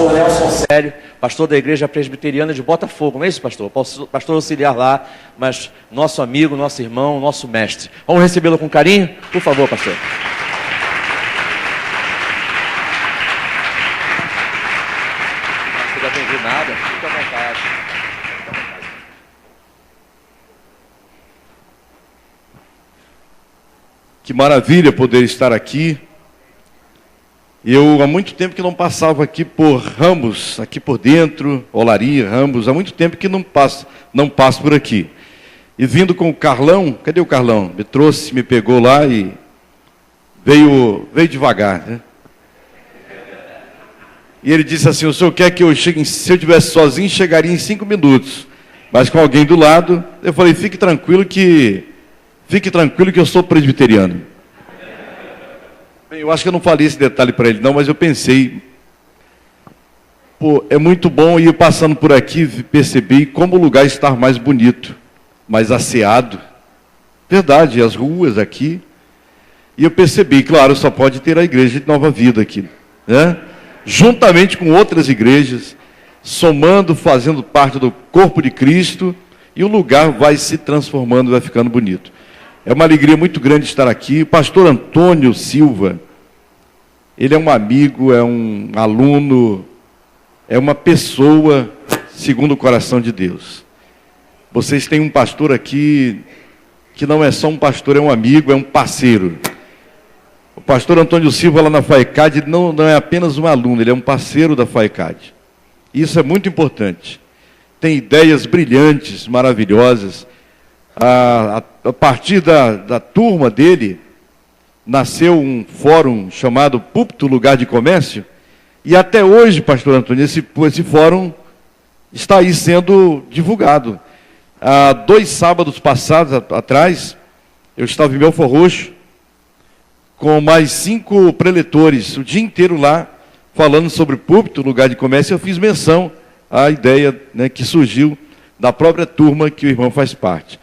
pastor Nelson Sério, pastor da Igreja Presbiteriana de Botafogo, não é isso, pastor? Pastor auxiliar lá, mas nosso amigo, nosso irmão, nosso mestre. Vamos recebê-lo com carinho? Por favor, pastor. Não seja bem-vindo nada, fica à vontade. Que maravilha poder estar aqui. Eu há muito tempo que não passava aqui por Ramos, aqui por dentro, Olaria, Ramos, há muito tempo que não passo por aqui. E vindo com o Carlão, cadê o Carlão? Me trouxe, me pegou lá e veio devagar, né? E ele disse assim: o senhor quer que eu chegue, se eu estivesse sozinho, chegaria em 5 minutos. Mas com alguém do lado, eu falei, fique tranquilo que eu sou presbiteriano. Bem, eu acho que eu não falei esse detalhe para ele não, mas eu pensei, pô, é muito bom ir passando por aqui, percebi como o lugar está mais bonito, mais asseado. Verdade, as ruas aqui. E eu percebi, claro, só pode ter a igreja de Nova Vida aqui, né? Juntamente com outras igrejas, somando, fazendo parte do corpo de Cristo, e o lugar vai se transformando, vai ficando bonito. É uma alegria muito grande estar aqui. O pastor Antônio Silva, ele é um amigo, é um aluno, é uma pessoa segundo o coração de Deus. Vocês têm um pastor aqui que não é só um pastor, é um amigo, é um parceiro. O pastor Antônio Silva lá na FAECAD não é apenas um aluno, ele é um parceiro da FAECAD. Isso é muito importante. Tem ideias brilhantes, maravilhosas. A partir da turma dele, nasceu um fórum chamado Púlpito Lugar de Comércio, e até hoje, pastor Antônio, esse fórum está aí sendo divulgado. Há 2 sábados passados atrás, eu estava em Belford Roxo, com mais 5 preletores, o dia inteiro lá, falando sobre Púlpito Lugar de Comércio. Eu fiz menção à ideia, né, que surgiu da própria turma que o irmão faz parte.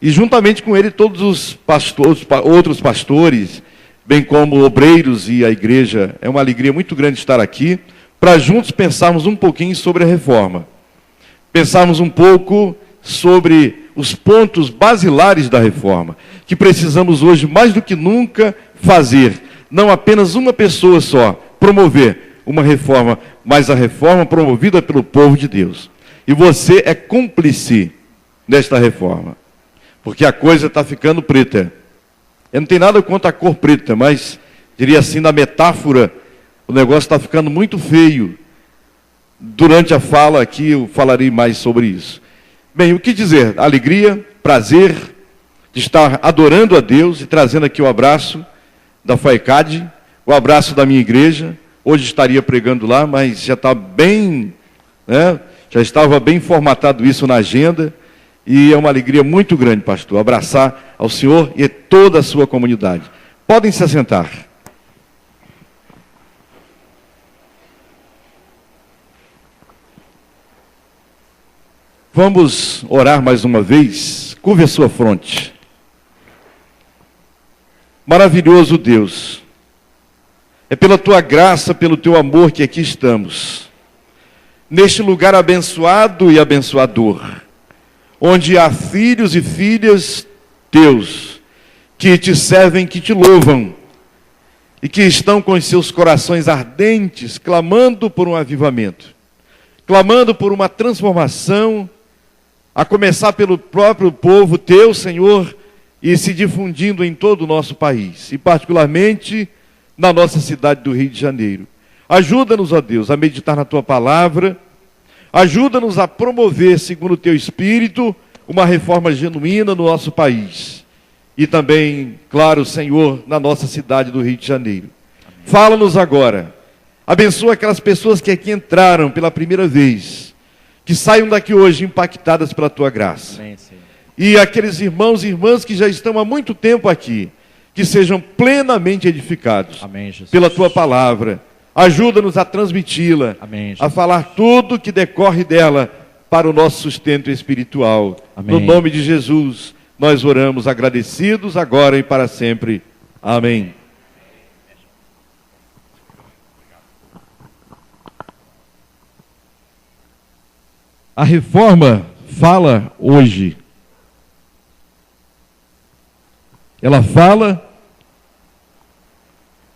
E juntamente com ele todos os pastores, outros pastores, bem como obreiros e a igreja. É uma alegria muito grande estar aqui, para juntos pensarmos um pouquinho sobre a reforma. Pensarmos um pouco sobre os pontos basilares da reforma, que precisamos hoje mais do que nunca fazer. Não apenas uma pessoa só promover uma reforma, mas a reforma promovida pelo povo de Deus. E você é cúmplice desta reforma. Porque a coisa está ficando preta. Eu não tenho nada contra a cor preta, mas, diria assim, na metáfora, o negócio está ficando muito feio. Durante a fala aqui, eu falarei mais sobre isso. Bem, o que dizer? Alegria, prazer de estar adorando a Deus e trazendo aqui o abraço da FAECAD, o abraço da minha igreja. Hoje estaria pregando lá, mas já está bem, né? Já estava bem formatado isso na agenda. E é uma alegria muito grande, pastor, abraçar ao senhor e toda a sua comunidade. Podem se assentar. Vamos orar mais uma vez. Curve a sua fronte. Maravilhoso Deus, é pela tua graça, pelo teu amor que aqui estamos, neste lugar abençoado e abençoador, onde há filhos e filhas teus, que te servem, que te louvam, e que estão com os seus corações ardentes, clamando por um avivamento, clamando por uma transformação, a começar pelo próprio povo teu, Senhor, e se difundindo em todo o nosso país, e particularmente na nossa cidade do Rio de Janeiro. Ajuda-nos, ó Deus, a meditar na tua palavra. Ajuda-nos a promover, segundo o teu Espírito, uma reforma genuína no nosso país. E também, claro, Senhor, na nossa cidade do Rio de Janeiro. Fala-nos agora. Abençoa aquelas pessoas que aqui entraram pela primeira vez. Que saiam daqui hoje impactadas pela tua graça. Amém, Senhor. E aqueles irmãos e irmãs que já estão há muito tempo aqui, que sejam plenamente edificados. Amém, Jesus. Pela tua palavra. Ajuda-nos a transmiti-la, a falar tudo que decorre dela para o nosso sustento espiritual. Amém. No nome de Jesus, nós oramos agradecidos agora e para sempre. Amém. A reforma fala hoje. Ela fala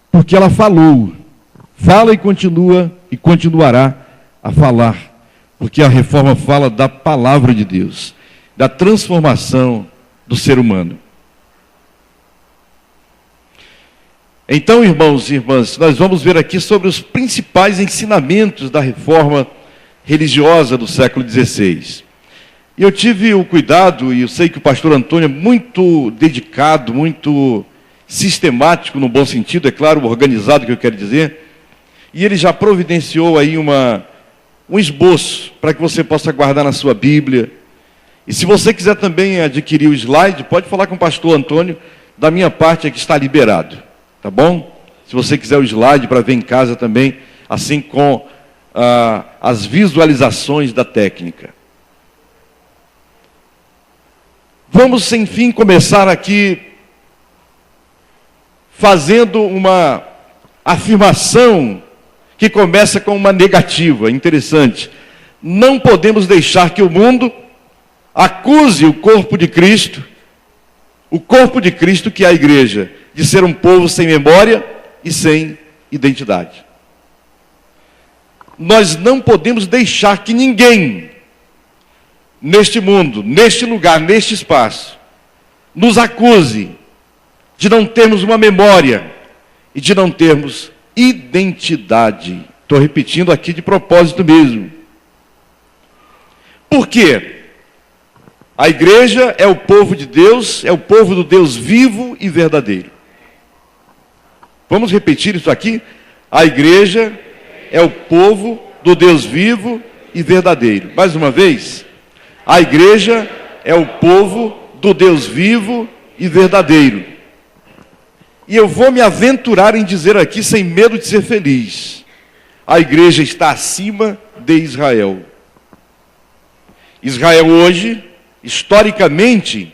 porque ela falou. Fala e continua e continuará a falar. Porque a reforma fala da palavra de Deus, da transformação do ser humano. Então, irmãos e irmãs, nós vamos ver aqui sobre os principais ensinamentos da reforma religiosa do século XVI. E eu tive o cuidado, e eu sei que o pastor Antônio é muito dedicado, muito sistemático, no bom sentido, é claro, organizado, que eu quero dizer, e ele já providenciou aí um esboço para que você possa guardar na sua Bíblia. E se você quiser também adquirir o slide, pode falar com o pastor Antônio, da minha parte aqui está liberado, tá bom? Se você quiser o slide para ver em casa também, assim com as visualizações da técnica. Vamos, sem fim, começar aqui fazendo uma afirmação que começa com uma negativa, interessante. Não podemos deixar que o mundo acuse o corpo de Cristo que é a igreja, de ser um povo sem memória e sem identidade. Nós não podemos deixar que ninguém neste mundo, neste lugar, neste espaço, nos acuse de não termos uma memória e de não termos identidade. Estou repetindo aqui de propósito mesmo. Por quê? A igreja é o povo de Deus, é o povo do Deus vivo e verdadeiro. Vamos repetir isso aqui? A igreja é o povo do Deus vivo e verdadeiro. Mais uma vez. A igreja é o povo do Deus vivo e verdadeiro. E eu vou me aventurar em dizer aqui, sem medo de ser feliz, a igreja está acima de Israel. Israel hoje, historicamente,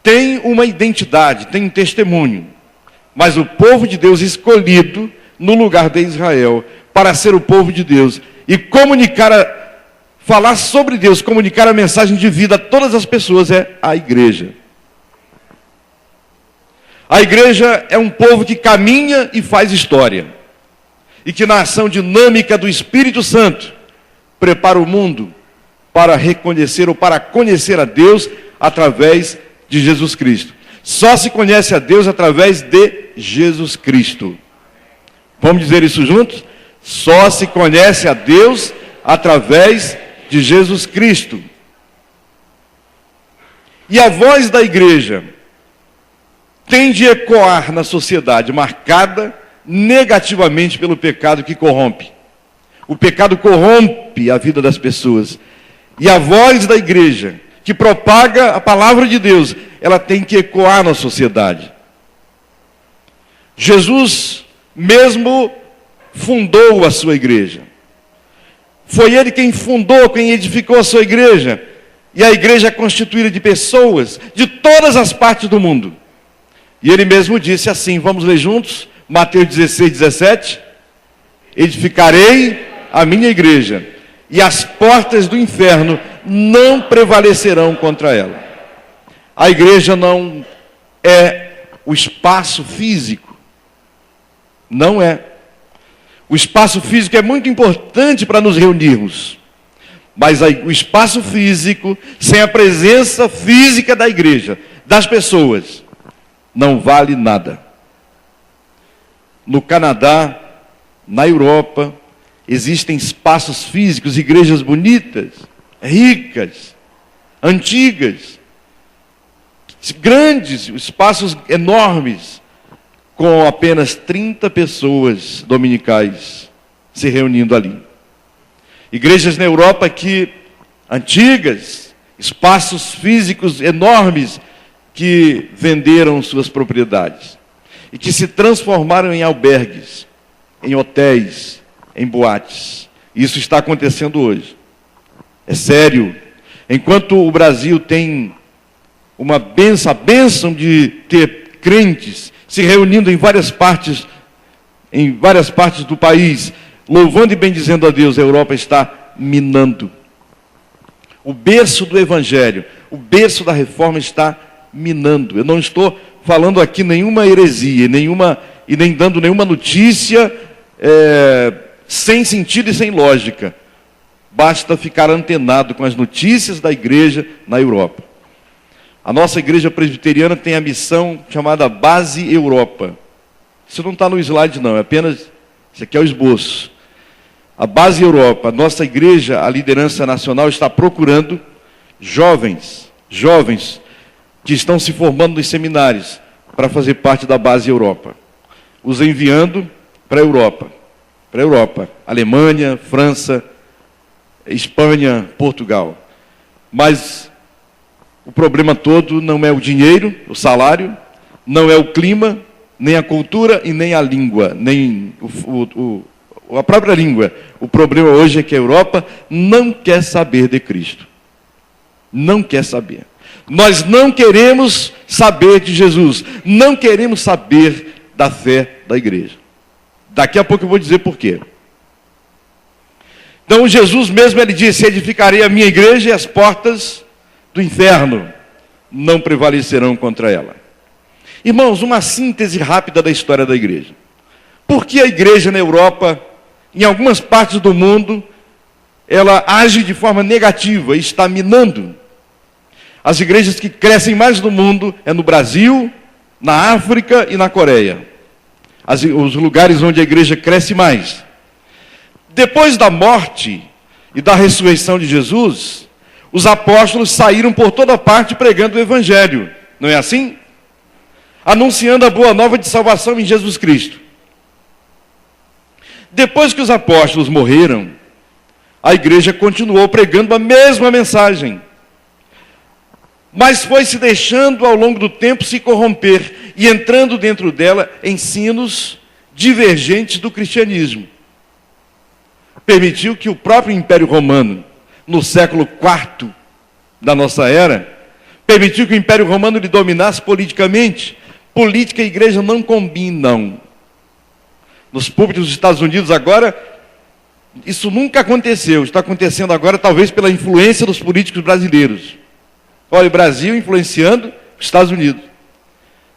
tem uma identidade, tem um testemunho. Mas o povo de Deus escolhido no lugar de Israel, para ser o povo de Deus e falar sobre Deus, comunicar a mensagem de vida a todas as pessoas, é a igreja. A igreja é um povo que caminha e faz história. E que na ação dinâmica do Espírito Santo, prepara o mundo para reconhecer ou para conhecer a Deus através de Jesus Cristo. Só se conhece a Deus através de Jesus Cristo. Vamos dizer isso juntos? Só se conhece a Deus através de Jesus Cristo. E a voz da igreja tem de ecoar na sociedade marcada negativamente pelo pecado que corrompe. O pecado corrompe a vida das pessoas. E a voz da igreja, que propaga a palavra de Deus, ela tem que ecoar na sociedade. Jesus mesmo fundou a sua igreja. Foi ele quem fundou, quem edificou a sua igreja. E a igreja é constituída de pessoas de todas as partes do mundo. E ele mesmo disse assim, vamos ler juntos? Mateus 16, 17. Edificarei a minha igreja, e as portas do inferno não prevalecerão contra ela. A igreja não é o espaço físico. Não é. O espaço físico é muito importante para nos reunirmos. Mas o espaço físico, sem a presença física da igreja, das pessoas, não vale nada. No Canadá, na Europa, existem espaços físicos, igrejas bonitas, ricas, antigas, grandes, espaços enormes, com apenas 30 pessoas dominicais se reunindo ali. Igrejas na Europa antigas, espaços físicos enormes, que venderam suas propriedades e que se transformaram em albergues, em hotéis, em boates. Isso está acontecendo hoje. É sério. Enquanto o Brasil tem a bênção de ter crentes se reunindo em várias partes do país, louvando e bendizendo a Deus, a Europa está minando. o berço do Evangelho, o berço da reforma está minando. Eu não estou falando aqui nenhuma heresia, e nem dando nenhuma notícia sem sentido e sem lógica. Basta ficar antenado com as notícias da igreja na Europa. A nossa igreja presbiteriana tem a missão chamada Base Europa. Isso não está no slide não, é apenas, isso aqui é o esboço. A Base Europa, a nossa igreja, a liderança nacional está procurando jovens que estão se formando nos seminários para fazer parte da Base Europa. Os enviando para a Europa, Alemanha, França, Espanha, Portugal. Mas o problema todo não é o dinheiro, o salário, não é o clima, nem a cultura e nem a língua, nem a própria língua. O problema hoje é que a Europa não quer saber de Cristo. Não quer saber. Nós não queremos saber de Jesus. Não queremos saber da fé da igreja. Daqui a pouco eu vou dizer por quê. Então Jesus mesmo, ele disse: edificarei a minha igreja e as portas do inferno não prevalecerão contra ela. Irmãos, uma síntese rápida da história da igreja. Por que a igreja na Europa, em algumas partes do mundo, ela age de forma negativa e está minando? As igrejas que crescem mais no mundo é no Brasil, na África e na Coreia. Os lugares onde a igreja cresce mais. Depois da morte e da ressurreição de Jesus, os apóstolos saíram por toda parte pregando o Evangelho. Não é assim? Anunciando a boa nova de salvação em Jesus Cristo. Depois que os apóstolos morreram, a igreja continuou pregando a mesma mensagem. Mas foi se deixando ao longo do tempo se corromper e entrando dentro dela ensinos divergentes do cristianismo. Permitiu que o próprio Império Romano, no século IV da nossa era, permitiu que o Império Romano lhe dominasse politicamente. Política e igreja não combinam. Nos púlpitos dos Estados Unidos agora, isso nunca aconteceu. Está acontecendo agora talvez pela influência dos políticos brasileiros. Olha, o Brasil influenciando os Estados Unidos.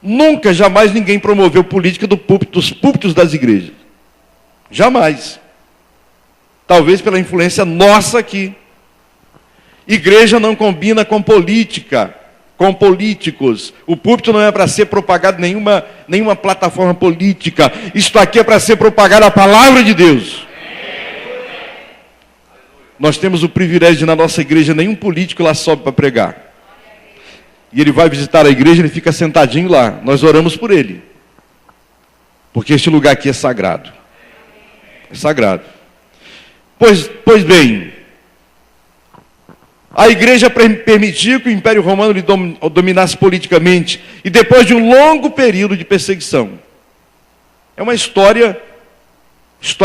Nunca, jamais ninguém promoveu política dos púlpitos das igrejas. Jamais. Talvez pela influência nossa aqui. Igreja não combina com política, com políticos. O púlpito não é para ser propagado nenhuma plataforma política. Isto aqui é para ser propagada a palavra de Deus. Nós temos o privilégio de, na nossa igreja, nenhum político lá sobe para pregar. E ele vai visitar a igreja, ele fica sentadinho lá. Nós oramos por ele. Porque este lugar aqui é sagrado. É sagrado. Pois bem, a igreja permitiu que o Império Romano lhe dominasse politicamente. E depois de um longo período de perseguição. É uma história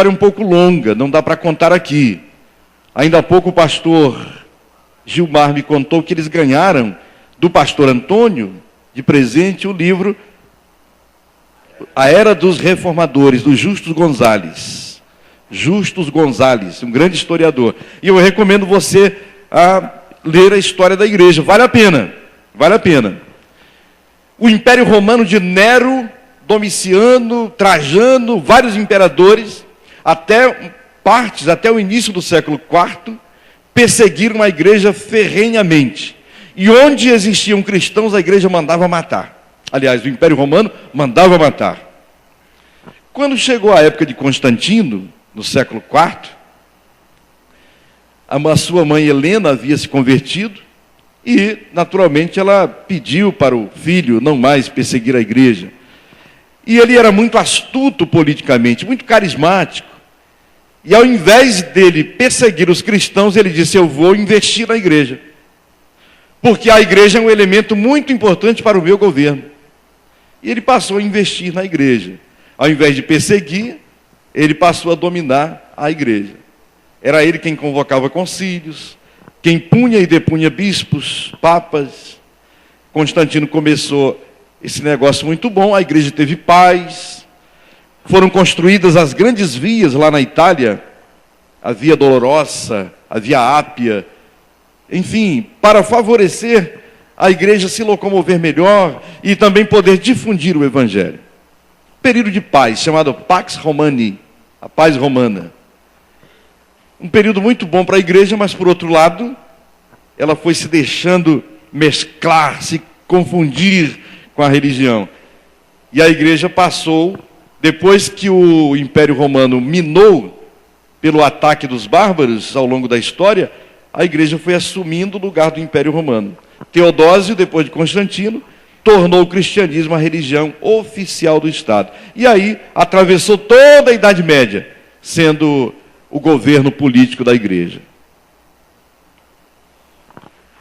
um pouco longa, não dá para contar aqui. Ainda há pouco o pastor Gilmar me contou que eles ganharam do pastor Antônio, de presente, o livro A Era dos Reformadores, do Justus Gonzalez. Justus Gonzalez, um grande historiador. E eu recomendo você a ler a história da igreja. Vale a pena, vale a pena. O Império Romano de Nero, Domiciano, Trajano, vários imperadores, até o início do século IV, perseguiram a igreja ferrenhamente. E onde existiam cristãos, a igreja mandava matar. Aliás, o Império Romano mandava matar. Quando chegou a época de Constantino, no século IV, a sua mãe Helena havia se convertido e, naturalmente, ela pediu para o filho não mais perseguir a igreja. E ele era muito astuto politicamente, muito carismático. E ao invés dele perseguir os cristãos, ele disse: eu vou investir na igreja. Porque a igreja é um elemento muito importante para o meu governo. E ele passou a investir na igreja. Ao invés de perseguir, ele passou a dominar a igreja. Era ele quem convocava concílios, quem punha e depunha bispos, papas. Constantino começou esse negócio muito bom, a igreja teve paz. Foram construídas as grandes vias lá na Itália, a Via Dolorosa, a Via Ápia, enfim, para favorecer a igreja se locomover melhor e também poder difundir o evangelho. Período de paz, chamado Pax Romani, a paz romana. Um período muito bom para a igreja, mas por outro lado, ela foi se deixando mesclar, se confundir com a religião. E a igreja passou, depois que o Império Romano minou pelo ataque dos bárbaros ao longo da história, a igreja foi assumindo o lugar do Império Romano. Teodósio, depois de Constantino, tornou o cristianismo a religião oficial do Estado. E aí atravessou toda a Idade Média, sendo o governo político da igreja.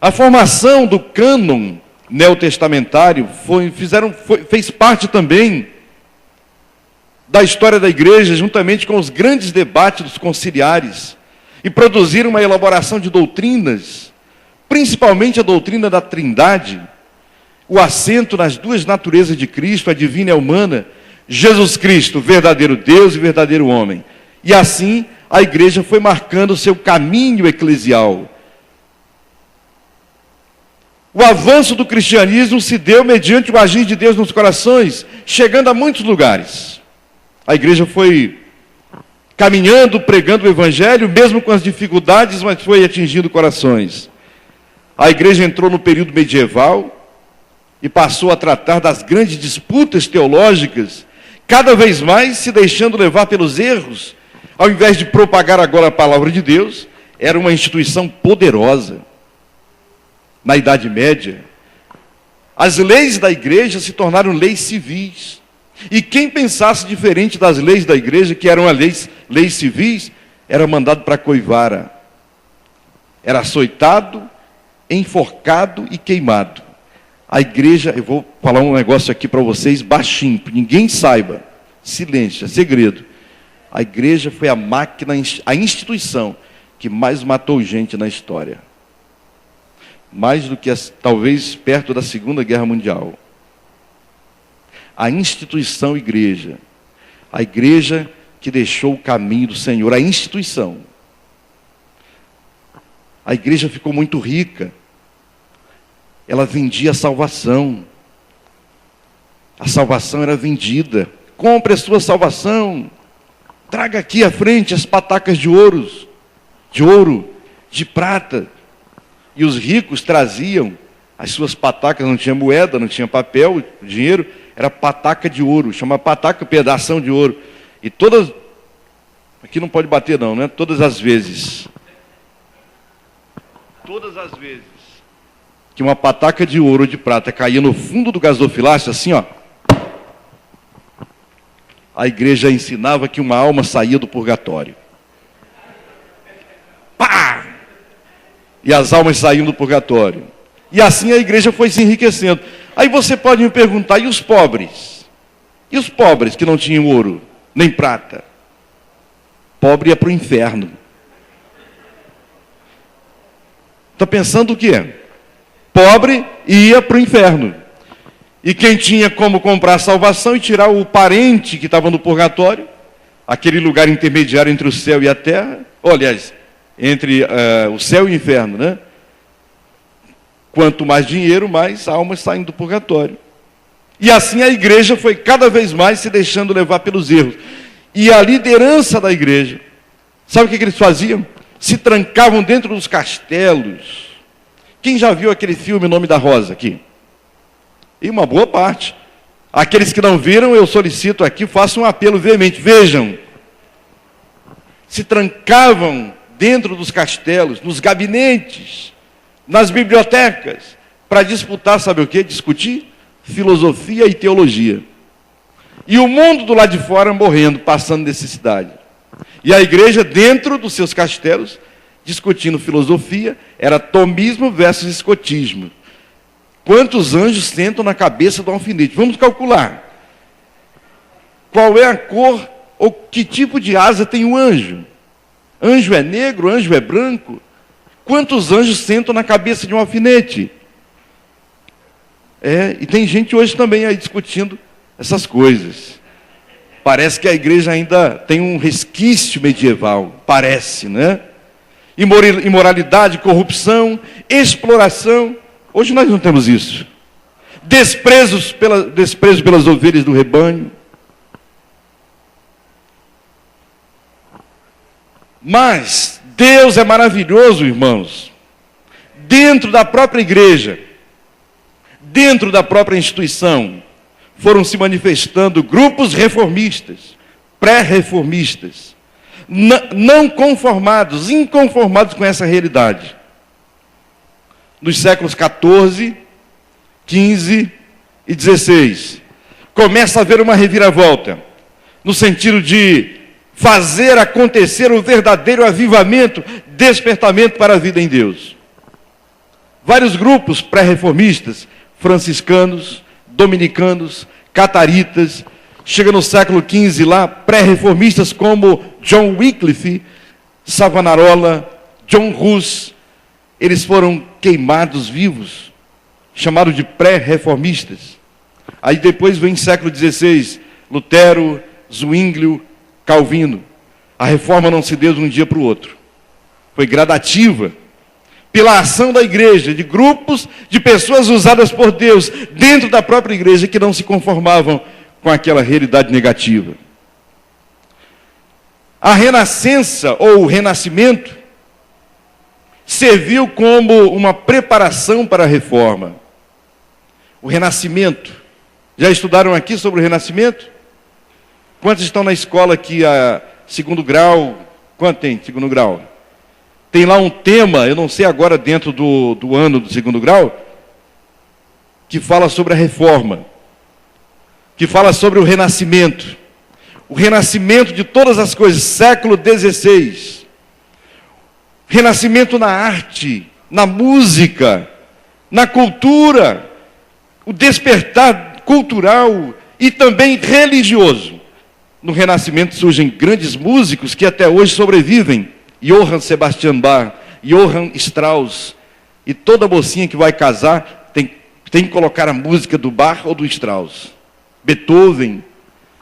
A formação do cânon neotestamentário fez parte também da história da igreja, juntamente com os grandes debates dos conciliares, e produziram uma elaboração de doutrinas, principalmente a doutrina da Trindade, o assento nas duas naturezas de Cristo, a divina e a humana, Jesus Cristo, verdadeiro Deus e verdadeiro homem. E assim, a igreja foi marcando o seu caminho eclesial. O avanço do cristianismo se deu mediante o agir de Deus nos corações, chegando a muitos lugares. A igreja foi caminhando, pregando o evangelho, mesmo com as dificuldades, mas foi atingindo corações. A igreja entrou no período medieval e passou a tratar das grandes disputas teológicas, cada vez mais se deixando levar pelos erros. Ao invés de propagar agora a palavra de Deus, era uma instituição poderosa. Na Idade Média, as leis da igreja se tornaram leis civis. E quem pensasse diferente das leis da igreja, que eram as leis civis, era mandado para a coivara. Era açoitado, enforcado e queimado. A igreja, eu vou falar um negócio aqui para vocês baixinho, para ninguém saiba. Silêncio, é segredo. A igreja foi a máquina, a instituição que mais matou gente na história. Mais do que, talvez, perto da Segunda Guerra Mundial. A instituição igreja. A igreja que deixou o caminho do Senhor. A instituição. A igreja ficou muito rica. Ela vendia a salvação. A salvação era vendida. Compre a sua salvação. Traga aqui à frente as patacas de ouro, de prata. E os ricos traziam as suas patacas, não tinha moeda, não tinha papel, dinheiro, era pataca de ouro, chama pataca, pedação de ouro. E todas, aqui não pode bater não, né? Todas as vezes que uma pataca de ouro ou de prata caía no fundo do gasofilácio, assim, ó, a igreja ensinava que uma alma saía do purgatório. Pá! E as almas saíam do purgatório. E assim a igreja foi se enriquecendo. Aí você pode me perguntar, e os pobres? E os pobres que não tinham ouro, nem prata? Pobre ia para o inferno. Está pensando o quê? Pobre ia para o inferno. E quem tinha como comprar salvação e tirar o parente que estava no purgatório, aquele lugar intermediário entre o céu e a terra, ou, aliás, entre o céu e o inferno, né? Quanto mais dinheiro, mais almas saindo do purgatório. E assim a igreja foi cada vez mais se deixando levar pelos erros. E a liderança da igreja, sabe o que eles faziam? Se trancavam dentro dos castelos. Quem já viu aquele filme Nome da Rosa aqui? E uma boa parte. Aqueles que não viram, eu solicito aqui, faço um apelo veemente. Vejam. Se trancavam dentro dos castelos, nos gabinetes, nas bibliotecas, para disputar, sabe o quê? Discutir filosofia e teologia. E o mundo do lado de fora morrendo, passando necessidade. E a igreja dentro dos seus castelos, discutindo filosofia, era tomismo versus escotismo. Quantos anjos sentam na cabeça do alfinete? Vamos calcular. Qual é a cor ou que tipo de asa tem o anjo? Anjo é negro, anjo é branco? Quantos anjos sentam na cabeça de um alfinete? E tem gente hoje também aí discutindo essas coisas. Parece que a igreja ainda tem um resquício medieval, parece, né? imoralidade, corrupção, exploração. Hoje nós não temos isso. Desprezo pelas ovelhas do rebanho. Mas Deus é maravilhoso, irmãos. Dentro da própria igreja, dentro da própria instituição, foram se manifestando grupos reformistas, pré-reformistas, não conformados, inconformados com essa realidade. Nos séculos 14, 15 e 16, começa a haver uma reviravolta, no sentido de fazer acontecer o verdadeiro avivamento, despertamento para a vida em Deus. Vários grupos pré-reformistas, franciscanos, dominicanos, cataritas, chega no século XV lá, pré-reformistas como John Wycliffe, Savonarola, John Hus, eles foram queimados vivos, chamados de pré-reformistas. Aí depois vem século XVI, Lutero, Zwinglio, Calvino. A reforma não se deu de um dia para o outro. Foi gradativa, pela ação da igreja, de grupos de pessoas usadas por Deus, dentro da própria igreja, que não se conformavam com aquela realidade negativa. A renascença, ou o renascimento, serviu como uma preparação para a reforma. O renascimento. Já estudaram aqui sobre o renascimento? Quantos estão na escola aqui a segundo grau? Quanto tem segundo grau? Tem lá um tema, eu não sei agora dentro do ano do segundo grau, que fala sobre a reforma, que fala sobre o renascimento de todas as coisas, século XVI, renascimento na arte, na música, na cultura, o despertar cultural e também religioso. No renascimento surgem grandes músicos que até hoje sobrevivem, Johann Sebastian Bach, Johann Strauss, e toda mocinha que vai casar tem que colocar a música do Bach ou do Strauss. Beethoven,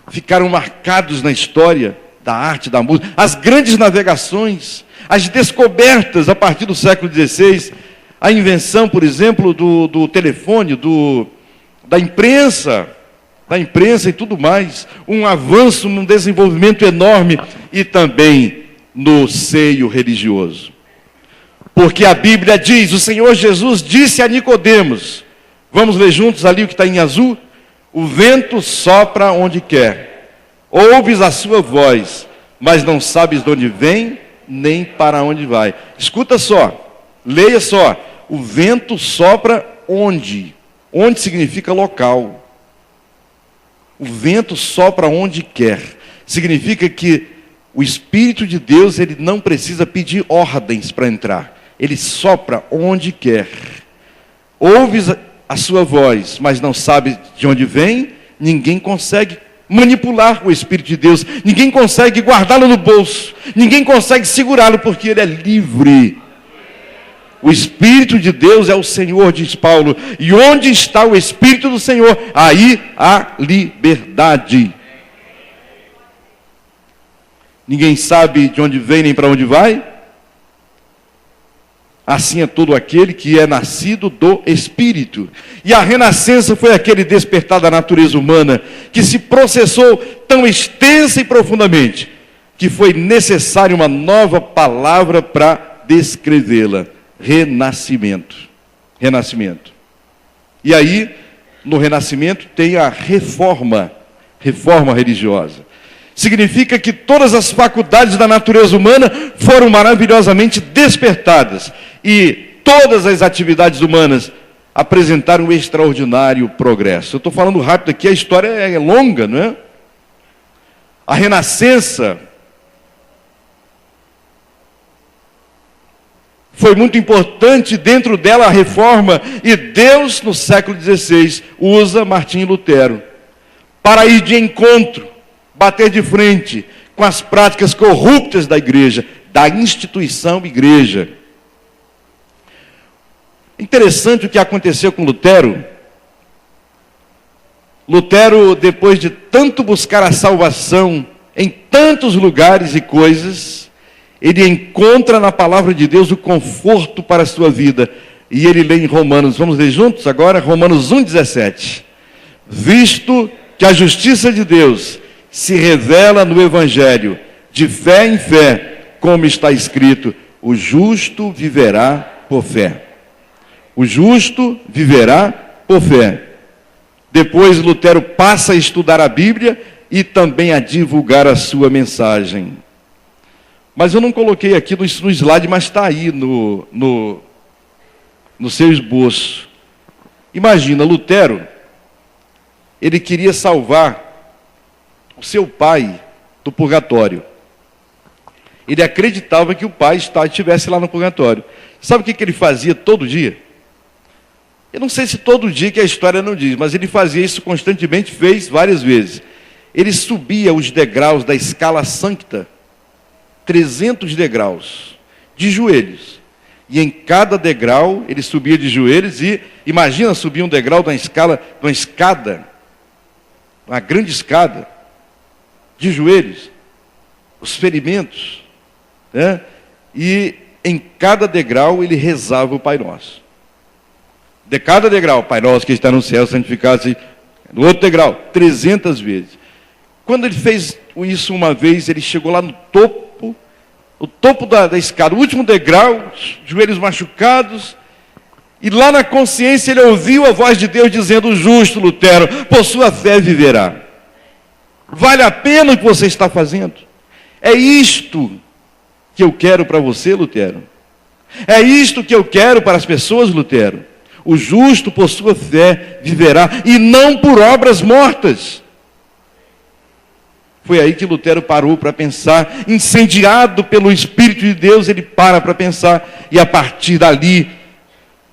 ficaram marcados na história da arte, da música. As grandes navegações, as descobertas a partir do século XVI, a invenção, por exemplo, do telefone, da imprensa e tudo mais, um avanço, um desenvolvimento enorme, e também no seio religioso. Porque a Bíblia diz, o Senhor Jesus disse a Nicodemos, vamos ler juntos ali o que está em azul? O vento sopra onde quer, ouves a sua voz, mas não sabes de onde vem, nem para onde vai. Escuta só, leia só, o vento sopra onde? Onde significa local. O vento sopra onde quer. Significa que o Espírito de Deus, ele não precisa pedir ordens para entrar. Ele sopra onde quer. Ouves a sua voz, mas não sabe de onde vem. Ninguém consegue manipular o Espírito de Deus. Ninguém consegue guardá-lo no bolso. Ninguém consegue segurá-lo, porque ele é livre. O Espírito de Deus é o Senhor, diz Paulo. E onde está o Espírito do Senhor? Aí há liberdade. Ninguém sabe de onde vem nem para onde vai. Assim é todo aquele que é nascido do Espírito. E a renascença foi aquele despertar da natureza humana que se processou tão extensa e profundamente que foi necessária uma nova palavra para descrevê-la. Renascimento. Renascimento. E aí, no renascimento, tem a reforma religiosa. Significa que todas as faculdades da natureza humana foram maravilhosamente despertadas. E todas as atividades humanas apresentaram um extraordinário progresso. Eu estou falando rápido aqui, a história é longa, não é? A renascença foi muito importante, dentro dela a reforma, e Deus, no século XVI, usa Martim Lutero para ir de encontro, bater de frente com as práticas corruptas da igreja, da instituição igreja. Interessante o que aconteceu com Lutero. Lutero, depois de tanto buscar a salvação em tantos lugares e coisas, ele encontra na palavra de Deus o conforto para a sua vida. E ele lê em Romanos, vamos ler juntos agora? Romanos 1,17. Visto que a justiça de Deus se revela no Evangelho, de fé em fé, como está escrito, o justo viverá por fé. O justo viverá por fé. Depois Lutero passa a estudar a Bíblia e também a divulgar a sua mensagem. Mas eu não coloquei aqui no slide, mas está aí no seu esboço. Imagina, Lutero, ele queria salvar o seu pai do purgatório. Ele acreditava que o pai estivesse lá no purgatório. Sabe o que ele fazia todo dia? Eu não sei se todo dia, que a história não diz, mas ele fazia isso constantemente, fez várias vezes. Ele subia os degraus da escala sancta, 300 degraus, de joelhos. E em cada degrau, ele subia de joelhos e, imagina subir um degrau de uma escada, uma grande escada, de joelhos, os ferimentos, né? E em cada degrau ele rezava o Pai Nosso. De cada degrau, Pai Nosso que está no céu, santificado-se. No outro degrau, 300 vezes. Quando ele fez isso uma vez, ele chegou lá no topo, o topo da escada, o último degrau, joelhos machucados, e lá na consciência ele ouviu a voz de Deus dizendo: justo, Lutero, por sua fé viverá. Vale a pena o que você está fazendo? É isto que eu quero para você, Lutero. É isto que eu quero para as pessoas, Lutero. O justo por sua fé viverá, e não por obras mortas. Foi aí que Lutero parou para pensar, incendiado pelo Espírito de Deus, ele para pensar, e a partir dali,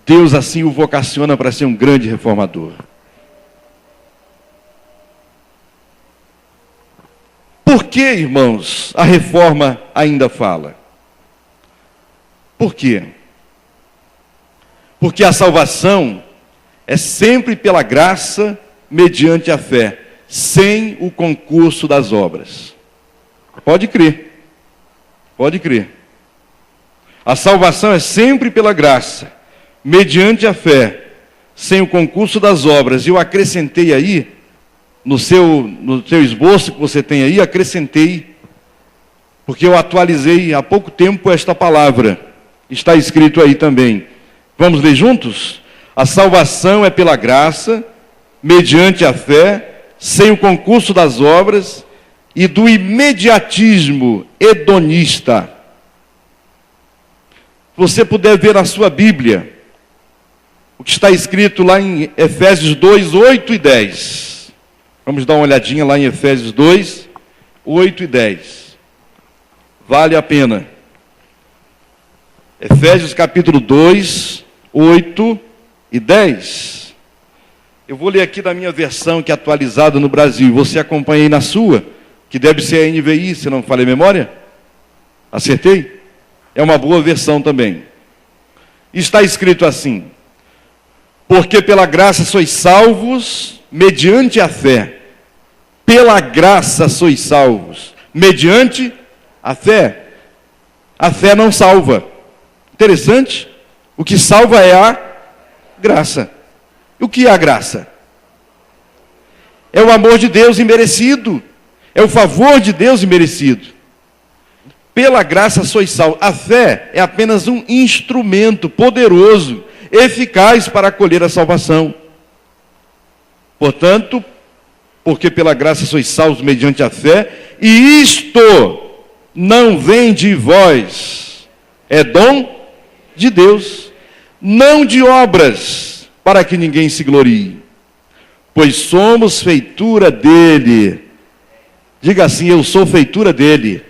Deus assim o vocaciona para ser um grande reformador. Por que, irmãos, a reforma ainda fala? Por quê? Porque a salvação é sempre pela graça, mediante a fé, sem o concurso das obras. Pode crer. Pode crer. A salvação é sempre pela graça, mediante a fé, sem o concurso das obras. Eu acrescentei aí, no seu esboço que você tem aí, acrescentei, porque eu atualizei há pouco tempo esta palavra. Está escrito aí também. Vamos ler juntos? A salvação é pela graça, mediante a fé, sem o concurso das obras e do imediatismo hedonista. Se você puder ver na sua Bíblia, o que está escrito lá em Efésios 2, 8 e 10. Vamos dar uma olhadinha lá em Efésios 2, 8 e 10. Vale a pena. Efésios capítulo 2, 8 e 10. Eu vou ler aqui da minha versão, que é atualizada no Brasil. Você acompanha aí na sua, que deve ser a NVI, se não falei memória. Acertei? É uma boa versão também. Está escrito assim: porque pela graça sois salvos, mediante a fé. Pela graça sois salvos, mediante a fé. A fé não salva. Interessante. O que salva é a graça. E o que é a graça? É o amor de Deus imerecido. É o favor de Deus imerecido. Pela graça sois salvos. A fé é apenas um instrumento poderoso, eficaz para acolher a salvação. Portanto, porque pela graça sois salvos mediante a fé, e isto não vem de vós, é dom de Deus, não de obras, para que ninguém se glorie, pois somos feitura dele. Diga assim: eu sou feitura dele.